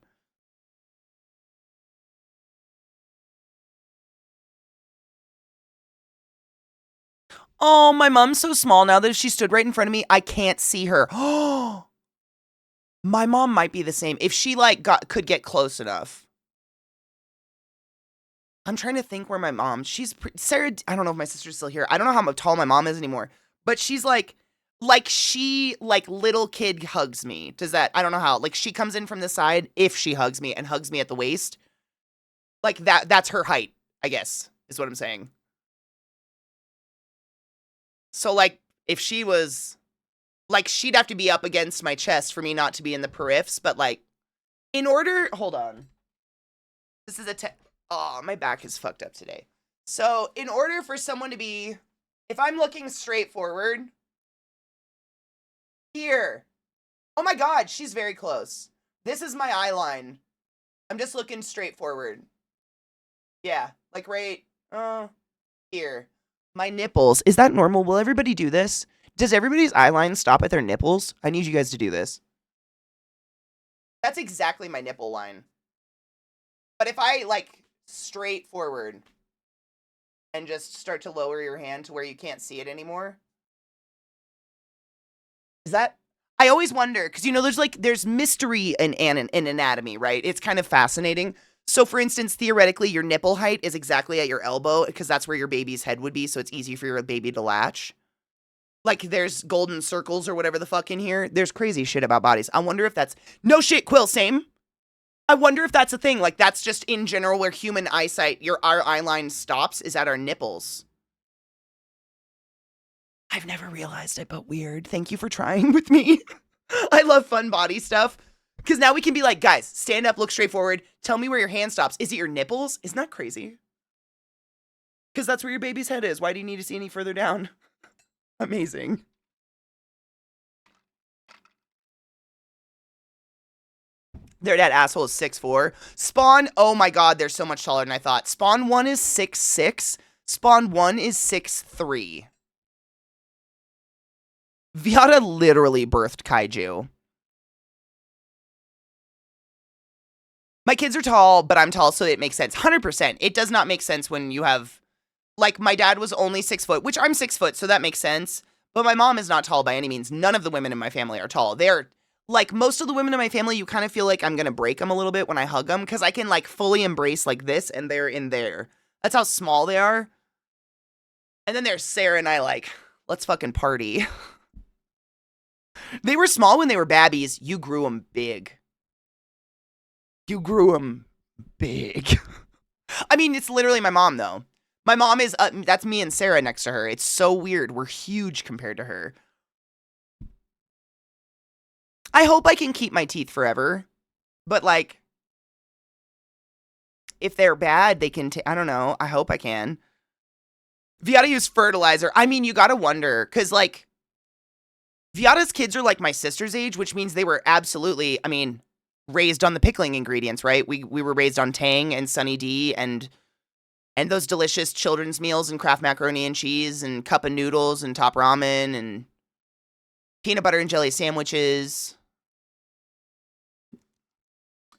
Oh, my mom's so small now that if she stood right in front of me, I can't see her. Oh, my mom might be the same if she like could get close enough. I'm trying to think where my mom. Sarah. I don't know if my sister's still here. I don't know how tall my mom is anymore, but she's she little kid hugs me. Does that? I don't know how. Like she comes in from the side if she hugs me and hugs me at the waist. Like that. That's her height. I guess is what I'm saying. So like if she was like she'd have to be up against my chest for me not to be in the periffs, but like in order, hold on. This is oh, my back is fucked up today. So, in order for someone to be if I'm looking straight forward here. Oh my god, she's very close. This is my eye line. I'm just looking straight forward. Yeah, like right here. My nipples. Is that normal? Will everybody do this? Does everybody's eye line stop at their nipples? I need you guys to do this. That's exactly my nipple line. But if I, like, straight forward and just start to lower your hand to where you can't see it anymore. Is that... I always wonder, because, you know, there's mystery in anatomy, right? It's kind of fascinating. So, for instance, theoretically, your nipple height is exactly at your elbow, because that's where your baby's head would be, so it's easy for your baby to latch. Like, there's golden circles or whatever the fuck in here. There's crazy shit about bodies. I wonder if that's... No shit, Quill, same. I wonder if that's a thing. Like, that's just in general where human eyesight, our eye line stops, is at our nipples. I've never realized it, but weird. Thank you for trying with me. I love fun body stuff. Because now we can be like, guys, stand up, look straight forward. Tell me where your hand stops. Is it your nipples? Isn't that crazy? Because that's where your baby's head is. Why do you need to see any further down? Amazing. That asshole is 6'4". Spawn, oh my god, they're so much taller than I thought. Spawn 1 is 6'6". Spawn 1 is 6'3". Viata literally birthed Kaiju. My kids are tall, but I'm tall, so it makes sense. 100%. It does not make sense when you have... Like, my dad was only 6 foot, which I'm 6 foot, so that makes sense. But my mom is not tall by any means. None of the women in my family are tall. They're... Like, most of the women in my family, you kind of feel like I'm going to break them a little bit when I hug them, because I can, like, fully embrace, like, this, and they're in there. That's how small they are. And then there's Sarah and I, like, let's fucking party. They were small when they were babbies. You grew them big. You grew them big. I mean, it's literally my mom, though. My mom is, that's me and Sarah next to her. It's so weird. We're huge compared to her. I hope I can keep my teeth forever. But, like, if they're bad, they can, I don't know. I hope I can. Viata used fertilizer. I mean, you gotta wonder. Because, like, Viata's kids are, like, my sister's age, which means they were absolutely, I mean, raised on the pickling ingredients, right? We were raised on Tang and Sunny D and those delicious children's meals and Kraft macaroni and cheese and cup of noodles and top ramen and peanut butter and jelly sandwiches.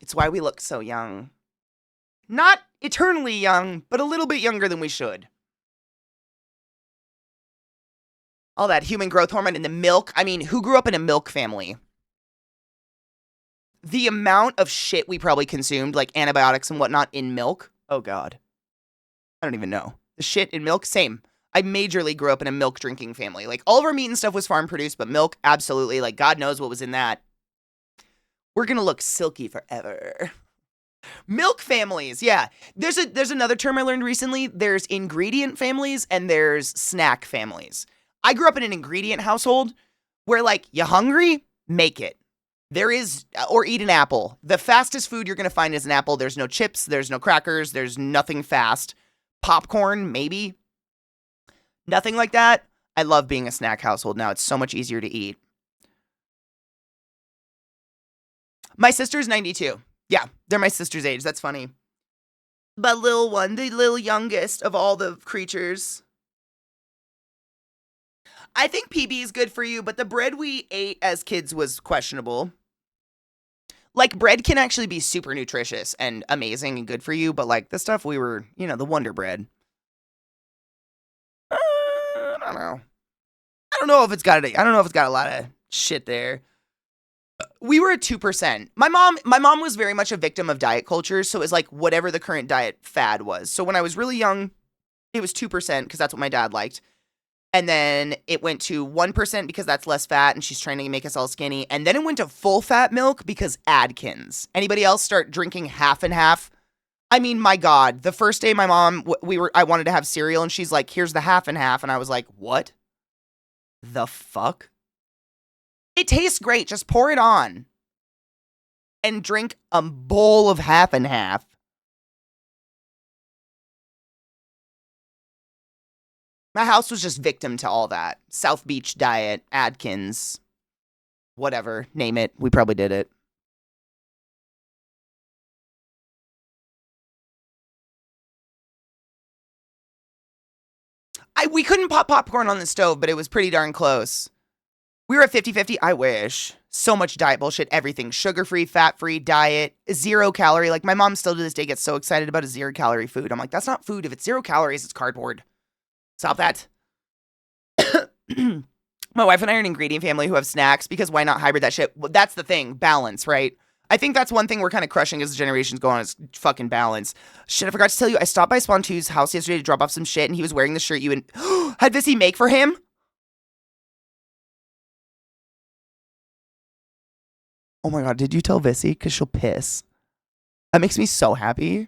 It's why we look so young. Not eternally young, but a little bit younger than we should. All that human growth hormone in the milk. I mean, who grew up in a milk family? The amount of shit we probably consumed, like antibiotics and whatnot, in milk. Oh, God. I don't even know. The shit in milk, same. I majorly grew up in a milk drinking family. Like, all of our meat and stuff was farm produced, but milk, absolutely. Like, God knows what was in that. We're gonna look silky forever. Milk families, yeah. There's another term I learned recently. There's ingredient families and there's snack families. I grew up in an ingredient household where, like, you hungry? Make it. There is, or eat an apple. The fastest food you're gonna find is an apple. There's no chips, there's no crackers, there's nothing fast. Popcorn, maybe. Nothing like that. I love being a snack household now. It's so much easier to eat. My sister's 92. Yeah, they're my sister's age. That's funny. But little one, the little youngest of all the creatures. I think PB is good for you, but the bread we ate as kids was questionable. Like, bread can actually be super nutritious and amazing and good for you, but, like, the stuff we were, you know, the Wonder Bread. don't know. I don't know if it's got a lot of shit there. We were at 2%. My mom was very much a victim of diet culture, so it was like whatever the current diet fad was. So when I was really young, it was 2% because that's what my dad liked. And then it went to 1% because that's less fat and she's trying to make us all skinny. And then it went to full fat milk because Adkins. Anybody else start drinking half and half? I mean, my God, the first day my mom, I wanted to have cereal and she's like, here's the half and half. And I was like, what the fuck? It tastes great. Just pour it on and drink a bowl of half and half. My house was just victim to all that. South Beach diet, Adkins, whatever, name it. We probably did it. We couldn't pop popcorn on the stove, but it was pretty darn close. We were at 50-50. I wish. So much diet bullshit. Everything. Sugar-free, fat-free, diet, 0 calorie. Like, my mom still to this day gets so excited about a 0 calorie food. I'm like, that's not food. If it's 0 calories, it's cardboard. Stop that. My wife and I are an ingredient family who have snacks because why not hybrid that shit? That's the thing. Balance, right? I think that's one thing we're kind of crushing as the generations go on is fucking balance. Shit, I forgot to tell you, I stopped by Spawn 2's house yesterday to drop off some shit and he was wearing the shirt you had Vissy make for him. Oh my God, did you tell Vissy? Because she'll piss. That makes me so happy.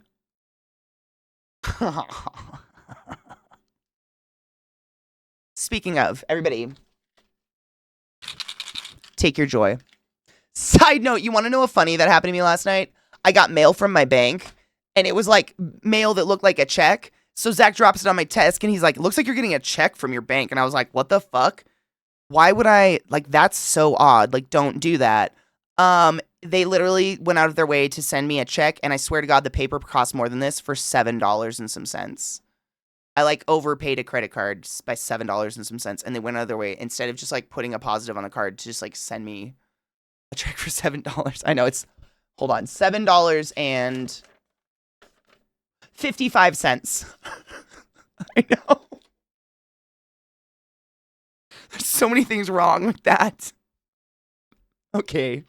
Speaking of, everybody, take your joy. Side note, you want to know a funny that happened to me last night? I got mail from my bank, and it was like mail that looked like a check. So Zach drops it on my desk, and he's like, looks like you're getting a check from your bank. And I was like, what the fuck? Why would I? Like, that's so odd. Like, don't do that. They literally went out of their way to send me a check, and I swear to God, the paper cost more than this for $7 and some cents. I like overpaid a credit card by $7 and some cents, and they went out of their way instead of just like putting a positive on the card to just like send me a check for $7. I know it's, hold on, $7.55. I know. There's so many things wrong with that. Okay.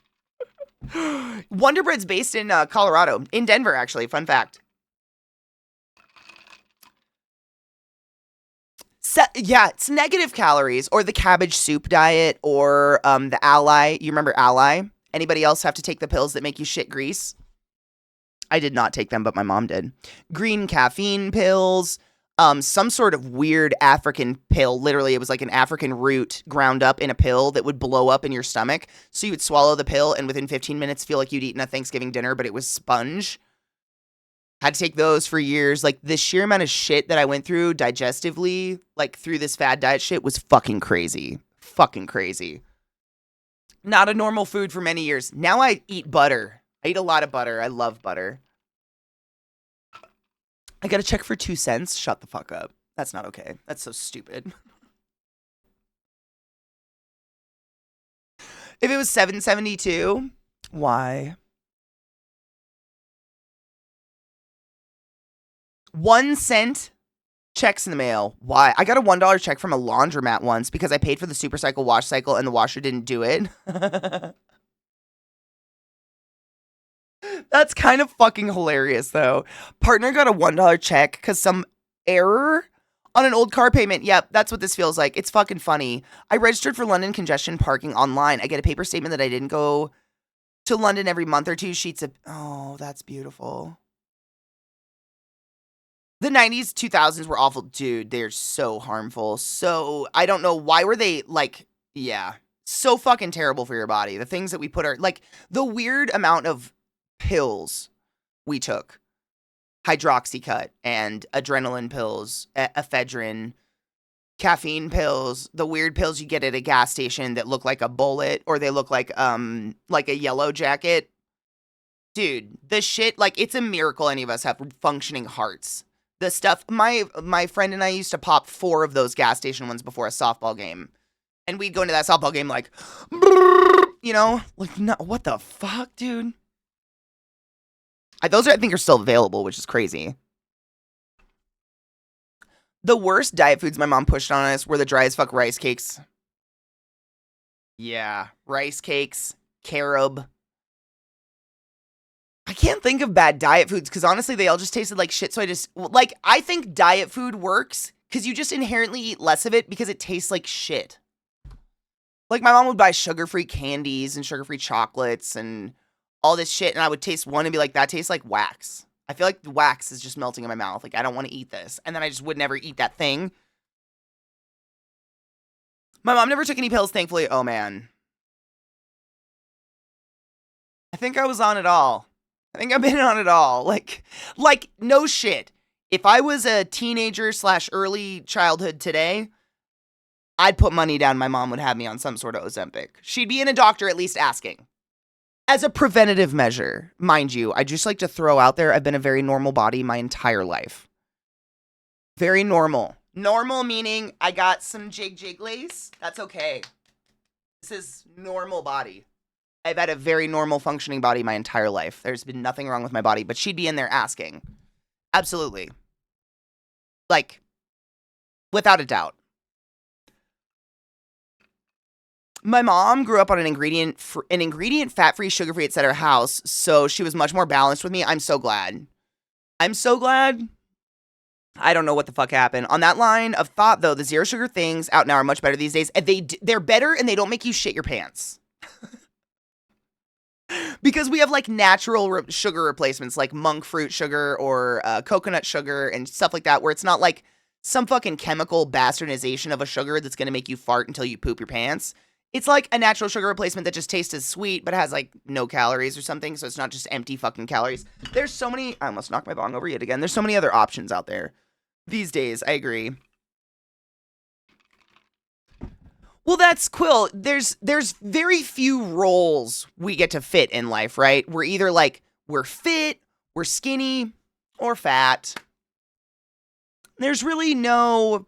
Wonder Bread's based in Colorado, in Denver, actually. Fun fact. Yeah, it's negative calories, or the cabbage soup diet, or the Ally. You remember Ally? Anybody else have to take the pills that make you shit grease? I did not take them, but my mom did. Green caffeine pills, some sort of weird African pill. Literally, it was like an African root ground up in a pill that would blow up in your stomach. So you would swallow the pill, and within 15 minutes, feel like you'd eaten a Thanksgiving dinner, but it was sponge. Had to take those for years. Like, the sheer amount of shit that I went through digestively, like, through this fad diet shit was fucking crazy. Fucking crazy. Not a normal food for many years. Now I eat butter. I eat a lot of butter. I love butter. I got a check for 2 cents. Shut the fuck up. That's not okay. That's so stupid. If it was $7.72, why? 1 cent checks in the mail. Why? I got a $1 check from a laundromat once because I paid for the Super Cycle wash cycle and the washer didn't do it. That's kind of fucking hilarious, though. Partner got a $1 check because some error on an old car payment. Yep, that's what this feels like. It's fucking funny. I registered for London congestion parking online. I get a paper statement that I didn't go to London every month or 2 sheets of... Oh, that's beautiful. The 90s, 2000s were awful. Dude, they're so harmful. So, I don't know. Why were they, like... Yeah. So fucking terrible for your body. The things that we put are... Like, the weird amount of pills we took. Hydroxycut and adrenaline pills, ephedrine, caffeine pills, the weird pills you get at a gas station that look like a bullet or they look like a yellow jacket. Dude, the shit, like, it's a miracle any of us have functioning hearts. The stuff, my friend and I used to pop 4 of those gas station ones before a softball game. And we'd go into that softball game like, you know, like, no, what the fuck, dude? Those I think are still available, which is crazy. The worst diet foods my mom pushed on us were the dry as fuck rice cakes. Yeah, rice cakes, carob. I can't think of bad diet foods because honestly, they all just tasted like shit. So I think diet food works because you just inherently eat less of it because it tastes like shit. Like my mom would buy sugar-free candies and sugar-free chocolates and all this shit, and I would taste one and be like, that tastes like wax. I feel like the wax is just melting in my mouth. Like, I don't want to eat this. And then I just would never eat that thing. My mom never took any pills, thankfully. Oh, man. I think I was on it all. I think I've been on it all. Like, no shit. If I was a teenager / early childhood today, I'd put money down my mom would have me on some sort of Ozempic. She'd be in a doctor at least asking. As a preventative measure, mind you, I just like to throw out there, I've been a very normal body my entire life. Very normal. Normal meaning I got some jigglies. That's okay. This is normal body. I've had a very normal functioning body my entire life. There's been nothing wrong with my body, but she'd be in there asking. Absolutely. Like, without a doubt. My mom grew up on an ingredient fat-free, sugar-free, etc. house, so she was much more balanced with me. I'm so glad. I'm so glad. I don't know what the fuck happened. On that line of thought, though, the zero sugar things out now are much better these days. They're better and they don't make you shit your pants. Because we have like natural sugar replacements like monk fruit sugar or coconut sugar and stuff like that, where it's not like some fucking chemical bastardization of a sugar that's going to make you fart until you poop your pants. It's like a natural sugar replacement that just tastes as sweet, but has like no calories or something. So it's not just empty fucking calories. There's so many, I almost knocked my bong over yet again. There's so many other options out there these days. I agree. Well, that's Quill. There's very few roles we get to fit in life, right? We're either like, we're fit, we're skinny, or fat. There's really no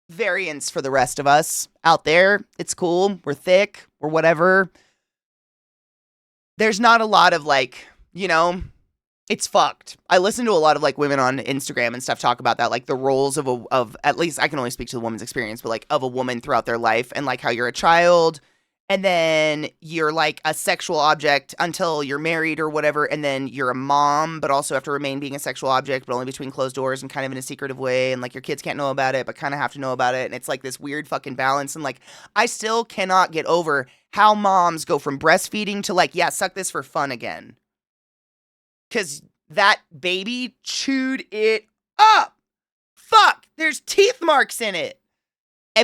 variance for the rest of us out there. It's cool. We're thick. We're whatever. There's not a lot of like, you know, it's fucked. I listen to a lot of like women on Instagram and stuff talk about that, like the roles of at least I can only speak to the woman's experience, but like of a woman throughout their life and like how you're a child and then you're like a sexual object until you're married or whatever, and then you're a mom, but also have to remain being a sexual object, but only between closed doors and kind of in a secretive way, and like your kids can't know about it, but kind of have to know about it, and it's like this weird fucking balance, and like I still cannot get over how moms go from breastfeeding to like, yeah, suck this for fun again. Because that baby chewed it up. Fuck, there's teeth marks in it.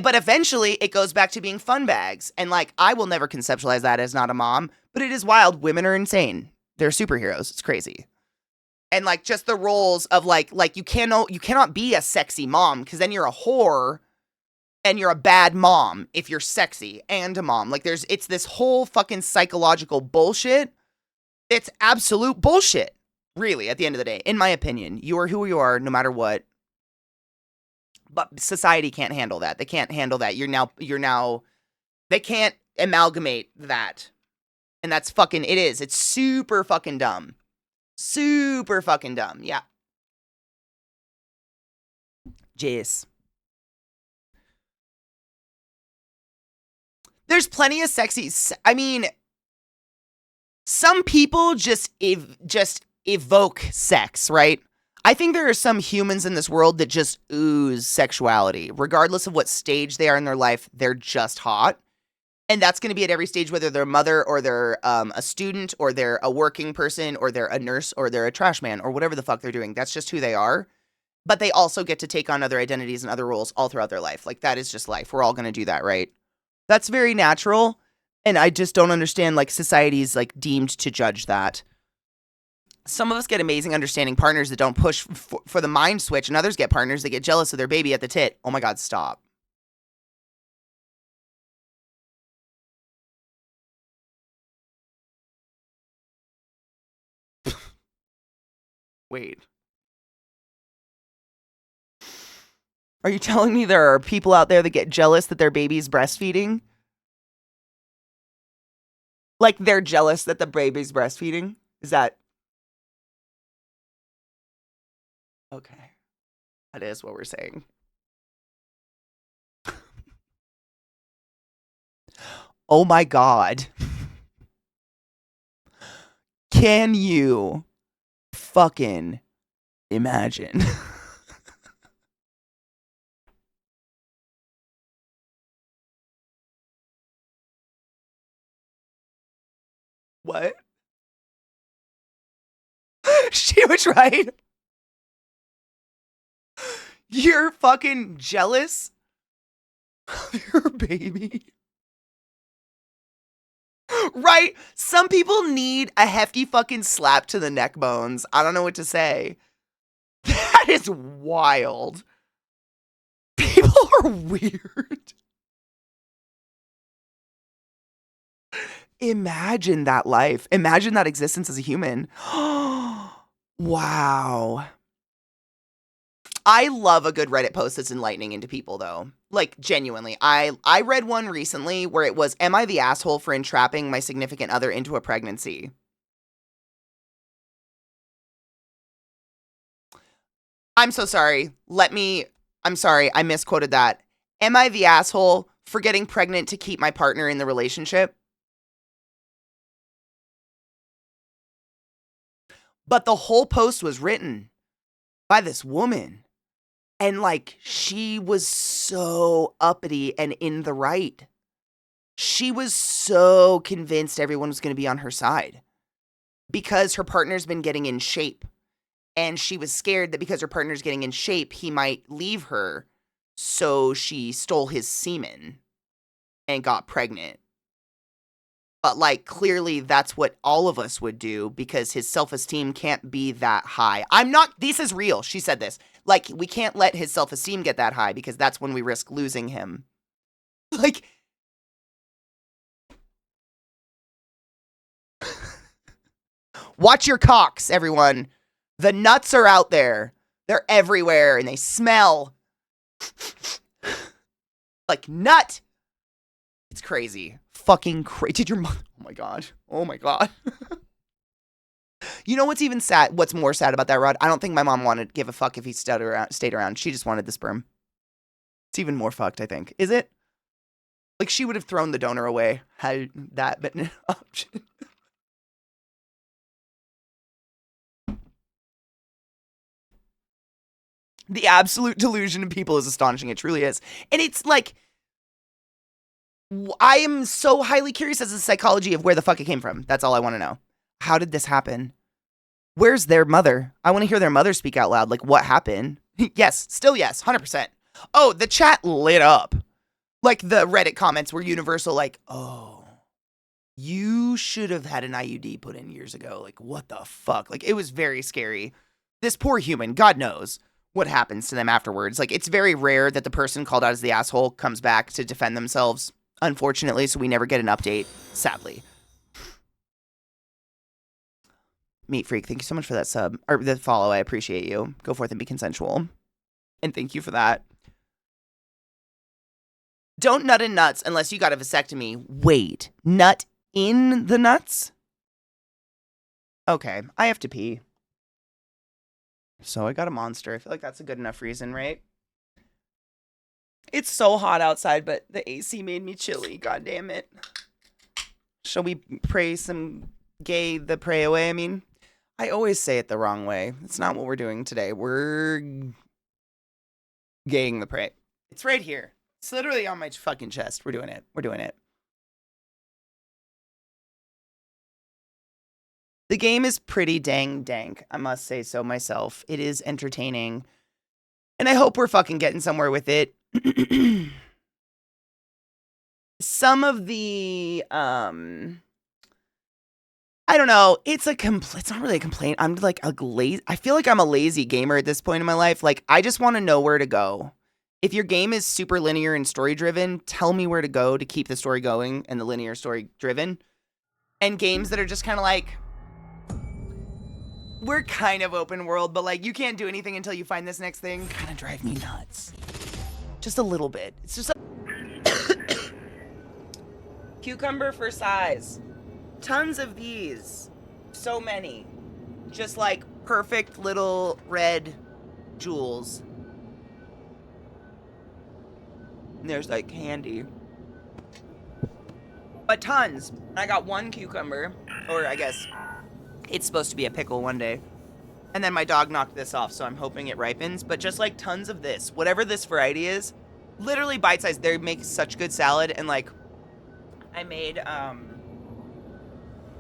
But eventually, it goes back to being fun bags. And, like, I will never conceptualize that as not a mom. But it is wild. Women are insane. They're superheroes. It's crazy. And, like, just the roles of, like you cannot be a sexy mom. Because then you're a whore. And you're a bad mom if you're sexy and a mom. Like, it's this whole fucking psychological bullshit. It's absolute bullshit. Really, at the end of the day. In my opinion. You are who you are, no matter what. But society can't handle that. They can't handle that. They can't amalgamate that. And that's fucking, it is. It's super fucking dumb. Super fucking dumb. Yeah. Jeez. There's plenty of sexy, I mean, some people just evoke sex, right? I think there are some humans in this world that just ooze sexuality. Regardless of what stage they are in their life, they're just hot. And that's going to be at every stage, whether they're a mother or they're a student or they're a working person or they're a nurse or they're a trash man or whatever the fuck they're doing. That's just who they are. But they also get to take on other identities and other roles all throughout their life. Like, that is just life. We're all going to do that, right? That's very natural. And I just don't understand, like, society's, like, deemed to judge that. Some of us get amazing understanding partners that don't push for the mind switch, and others get partners that get jealous of their baby at the tit. Oh my God, stop. Wait. Are you telling me there are people out there that get jealous that their baby's breastfeeding? Like, they're jealous that the baby's breastfeeding? Is that... Okay. That is what we're saying. Oh my God. Can you fucking imagine? What? She was right. You're fucking jealous of your baby. Right? Some people need a hefty fucking slap to the neck bones. I don't know what to say. That is wild. People are weird. Imagine that life. Imagine that existence as a human. Wow. I love a good Reddit post that's enlightening into people, though. Like, genuinely. I read one recently where it was, am I the asshole for entrapping my significant other into a pregnancy? I'm so sorry. I'm sorry. I misquoted that. Am I the asshole for getting pregnant to keep my partner in the relationship? But the whole post was written by this woman. And like, she was so uppity and in the right. She was so convinced everyone was going to be on her side because her partner's been getting in shape. And she was scared that because her partner's getting in shape, he might leave her. So she stole his semen and got pregnant. But like, clearly that's what all of us would do because his self-esteem can't be that high. This is real. She said this. Like, we can't let his self-esteem get that high because that's when we risk losing him. Like, watch your cocks, everyone. The nuts are out there. They're everywhere and they smell like nut. It's crazy. Fucking crazy. Did your mother? Oh my God. Oh my God. You know what's even sad? What's more sad about that, Rod? I don't think my mom wanted to give a fuck if he stayed around. She just wanted the sperm. It's even more fucked, I think. Is it? Like, she would have thrown the donor away had that been an option. The absolute delusion of people is astonishing. It truly is. And it's like, I am so highly curious as to the psychology of where the fuck it came from. That's all I want to know. How did this happen? Where's their mother? I want to hear their mother speak out loud. Like, what happened? Yes, still yes, 100%. Oh, the chat lit up. Like, the Reddit comments were universal, like, oh, you should have had an IUD put in years ago. Like, what the fuck? Like, it was very scary. This poor human, God knows what happens to them afterwards. Like, it's very rare that the person called out as the asshole comes back to defend themselves, unfortunately, so we never get an update, sadly. Meat Freak, thank you so much for that sub, or the follow. I appreciate you. Go forth and be consensual. And thank you for that. Don't nut in nuts unless you got a vasectomy. Wait, nut in the nuts? Okay, I have to pee. So I got a monster. I feel like that's a good enough reason, right? It's so hot outside, but the AC made me chilly. God damn it. Shall we pray some the pray away? I mean, I always say it the wrong way. It's not what we're doing today. We're gaying the pray. It's right here. It's literally on my fucking chest. We're doing it. We're doing it. The game is pretty dang dank, I must say so myself. It is entertaining. And I hope we're fucking getting somewhere with it. Some of the, I don't know. It's not really a complaint. I'm like I feel like I'm a lazy gamer at this point in my life. Like, I just want to know where to go. If your game is super linear and story driven, tell me where to go to keep the story going and the linear story driven. And games that are just kind of like, we're kind of open world, but like, you can't do anything until you find this next thing, kind of drive me nuts. Just a little bit. It's just cucumber for size. Tons of these. So many. Just like perfect little red jewels. And there's like candy. But tons. I got 1 cucumber, or I guess it's supposed to be a pickle one day. And then my dog knocked this off, so I'm hoping it ripens. But just like tons of this, whatever this variety is, literally bite-sized. They make such good salad. And like, I made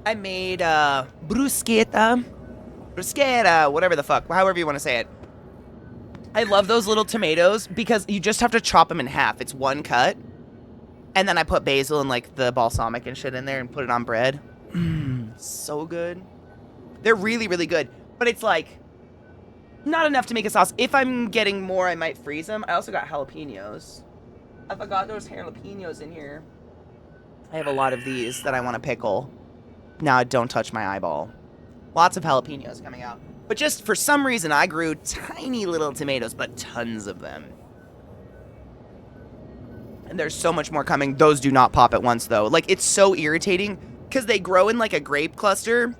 bruschetta, whatever the fuck, however you want to say it. I love those little tomatoes because you just have to chop them in half. It's 1 cut. And then I put basil and like the balsamic and shit in there and put it on bread. So good. They're really, really good. But it's like not enough to make a sauce. If I'm getting more, I might freeze them. I also got jalapenos. I forgot those jalapenos in here. I have a lot of these that I want to pickle. Now don't touch my eyeball. Lots of jalapenos coming out. But just for some reason, I grew tiny little tomatoes, but tons of them. And there's so much more coming. Those do not pop at once, though. Like, it's so irritating because they grow in, like, a grape cluster,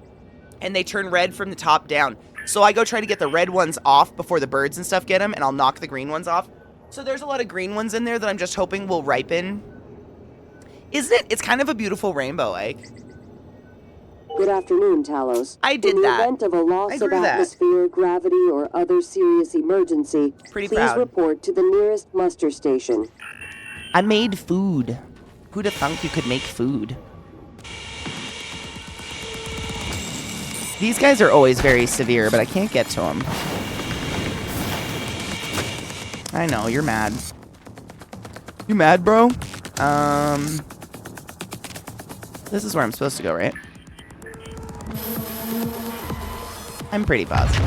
and they turn red from the top down. So I go try to get the red ones off before the birds and stuff get them, and I'll knock the green ones off. So there's a lot of green ones in there that I'm just hoping will ripen. Isn't it? It's kind of a beautiful rainbow, Ike. Good afternoon, Talos. I did In the that. event of a loss I of grew that. atmosphere, gravity, or other serious emergency, Pretty please proud. report to the nearest muster station. I made food. Who'd have thunk you could make food? These guys are always very severe, but I can't get to them. I know, you're mad. You mad, bro? This is where I'm supposed to go, right? I'm pretty positive.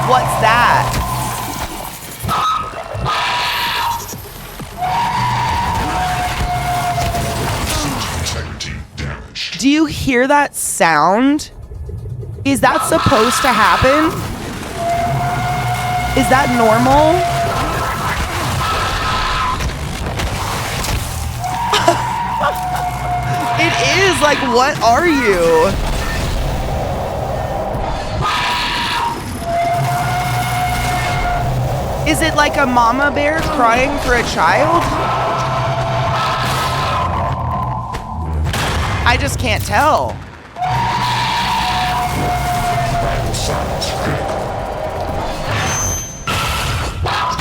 What's that? Integrity damage. Do you hear that sound? Is that supposed to happen? Is that normal? It is. Like, what are you? Is it like a mama bear crying for a child? I just can't tell.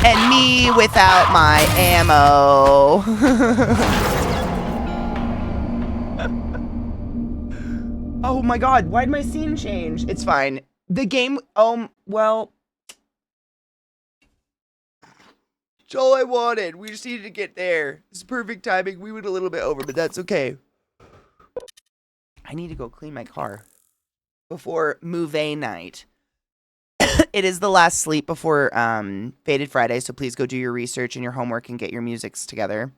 And me without my ammo. Oh my god, why'd my scene change? It's fine. The game, well. It's all I wanted. We just needed to get there. It's perfect timing. We went a little bit over, but that's okay. I need to go clean my car before move night. It is the last sleep before Faded Friday, so please go do your research and your homework and get your musics together.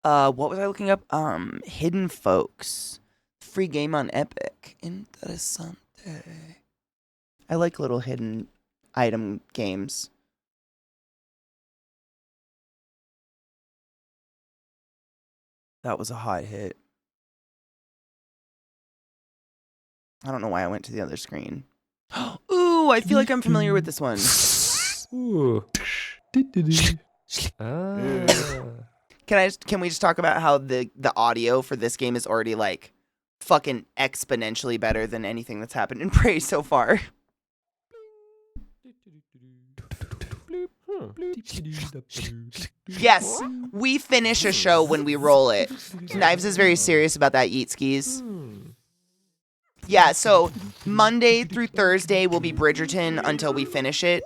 What was I looking up? Hidden Folks. Free game on Epic. Interessante. I like little hidden item games. That was a hot hit. I don't know why I went to the other screen. Ooh, I feel like I'm familiar with this one. Ooh. Ah. Can we just talk about how the audio for this game is already like fucking exponentially better than anything that's happened in Prey so far? Yes, we finish a show when we roll it. Knives is very serious about that eat skis. Yeah, so Monday through Thursday will be Bridgerton until we finish it.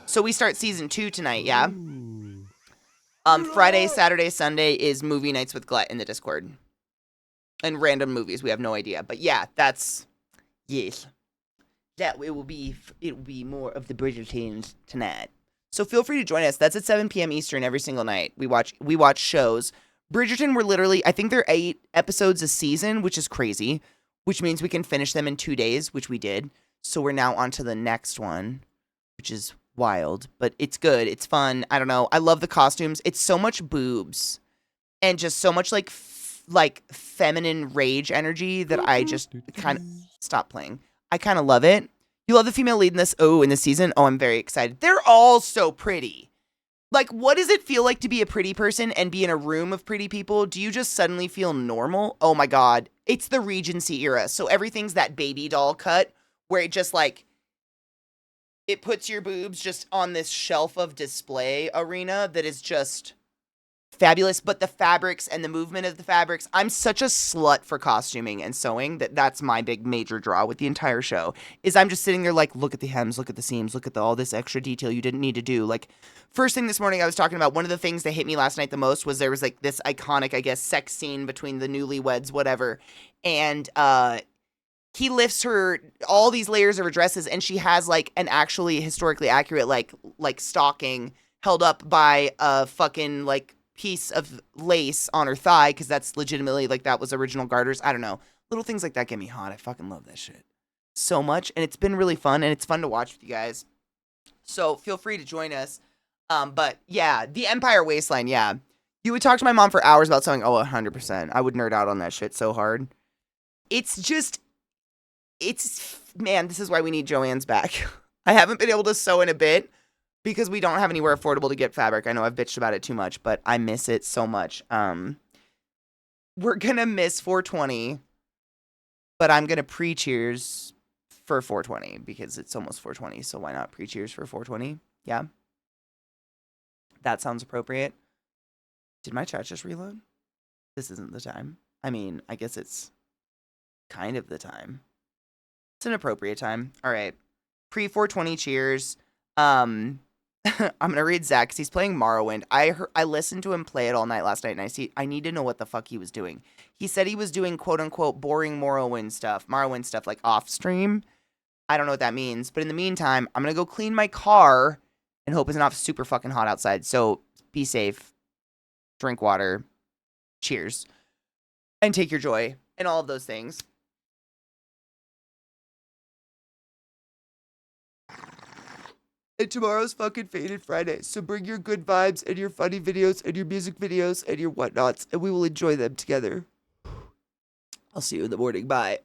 So we start season 2 tonight, yeah? Friday, Saturday, Sunday is movie nights with Glut in the Discord. And random movies, we have no idea. But yeah, yes. It will be more of the Bridgertons tonight. So feel free to join us. That's at 7 p.m. Eastern every single night. We watch shows. Bridgerton, we're literally, I think they're 8 episodes a season, which is crazy. Which means we can finish them in 2 days, which we did. So we're now on to the next one, which is wild. But it's good. It's fun. I don't know. I love the costumes. It's so much boobs. And just so much, like, like feminine rage energy that I just kind of stop playing. I kind of love it. You love the female lead in this? Oh, in this season? Oh, I'm very excited. They're all so pretty. Like, what does it feel like to be a pretty person and be in a room of pretty people? Do you just suddenly feel normal? Oh my God. It's the Regency era. So everything's that baby doll cut where it just like, it puts your boobs just on this shelf of display arena that is just fabulous. But the fabrics and the movement of the fabrics, I'm such a slut for costuming and sewing that's my big major draw with the entire show is I'm just sitting there like, look at the hems, look at the seams, look at all this extra detail you didn't need to do. Like first thing this morning I was talking about, one of the things that hit me last night the most was there was like this iconic, I guess, sex scene between the newlyweds, whatever. And, he lifts her all these layers of her dresses and she has like an actually historically accurate like stocking held up by a fucking like piece of lace on her thigh because that's legitimately like that was original garters. I don't know. Little things like that get me hot. I fucking love that shit so much and it's been really fun and it's fun to watch with you guys. So feel free to join us. But yeah, the Empire Waistline, yeah. You would talk to my mom for hours about something. Oh, 100%. I would nerd out on that shit so hard. Man, this is why we need Joanne's back. I haven't been able to sew in a bit because we don't have anywhere affordable to get fabric. I know I've bitched about it too much, but I miss it so much. We're going to miss 420, but I'm going to pre-cheers for 420 because it's almost 420. So why not pre-cheers for 420? Yeah. That sounds appropriate. Did my chat just reload? This isn't the time. I mean, I guess it's kind of the time. It's an appropriate time. All right. Pre-420 cheers. I'm going to read Zach because he's playing Morrowind. I listened to him play it all night last night, and I need to know what the fuck he was doing. He said he was doing quote-unquote boring Morrowind stuff like off-stream. I don't know what that means. But in the meantime, I'm going to go clean my car and hope it's not super fucking hot outside. So be safe. Drink water. Cheers. And take your joy. And all of those things. And tomorrow's fucking Faded Friday. So bring your good vibes and your funny videos and your music videos and your whatnots. And we will enjoy them together. I'll see you in the morning. Bye.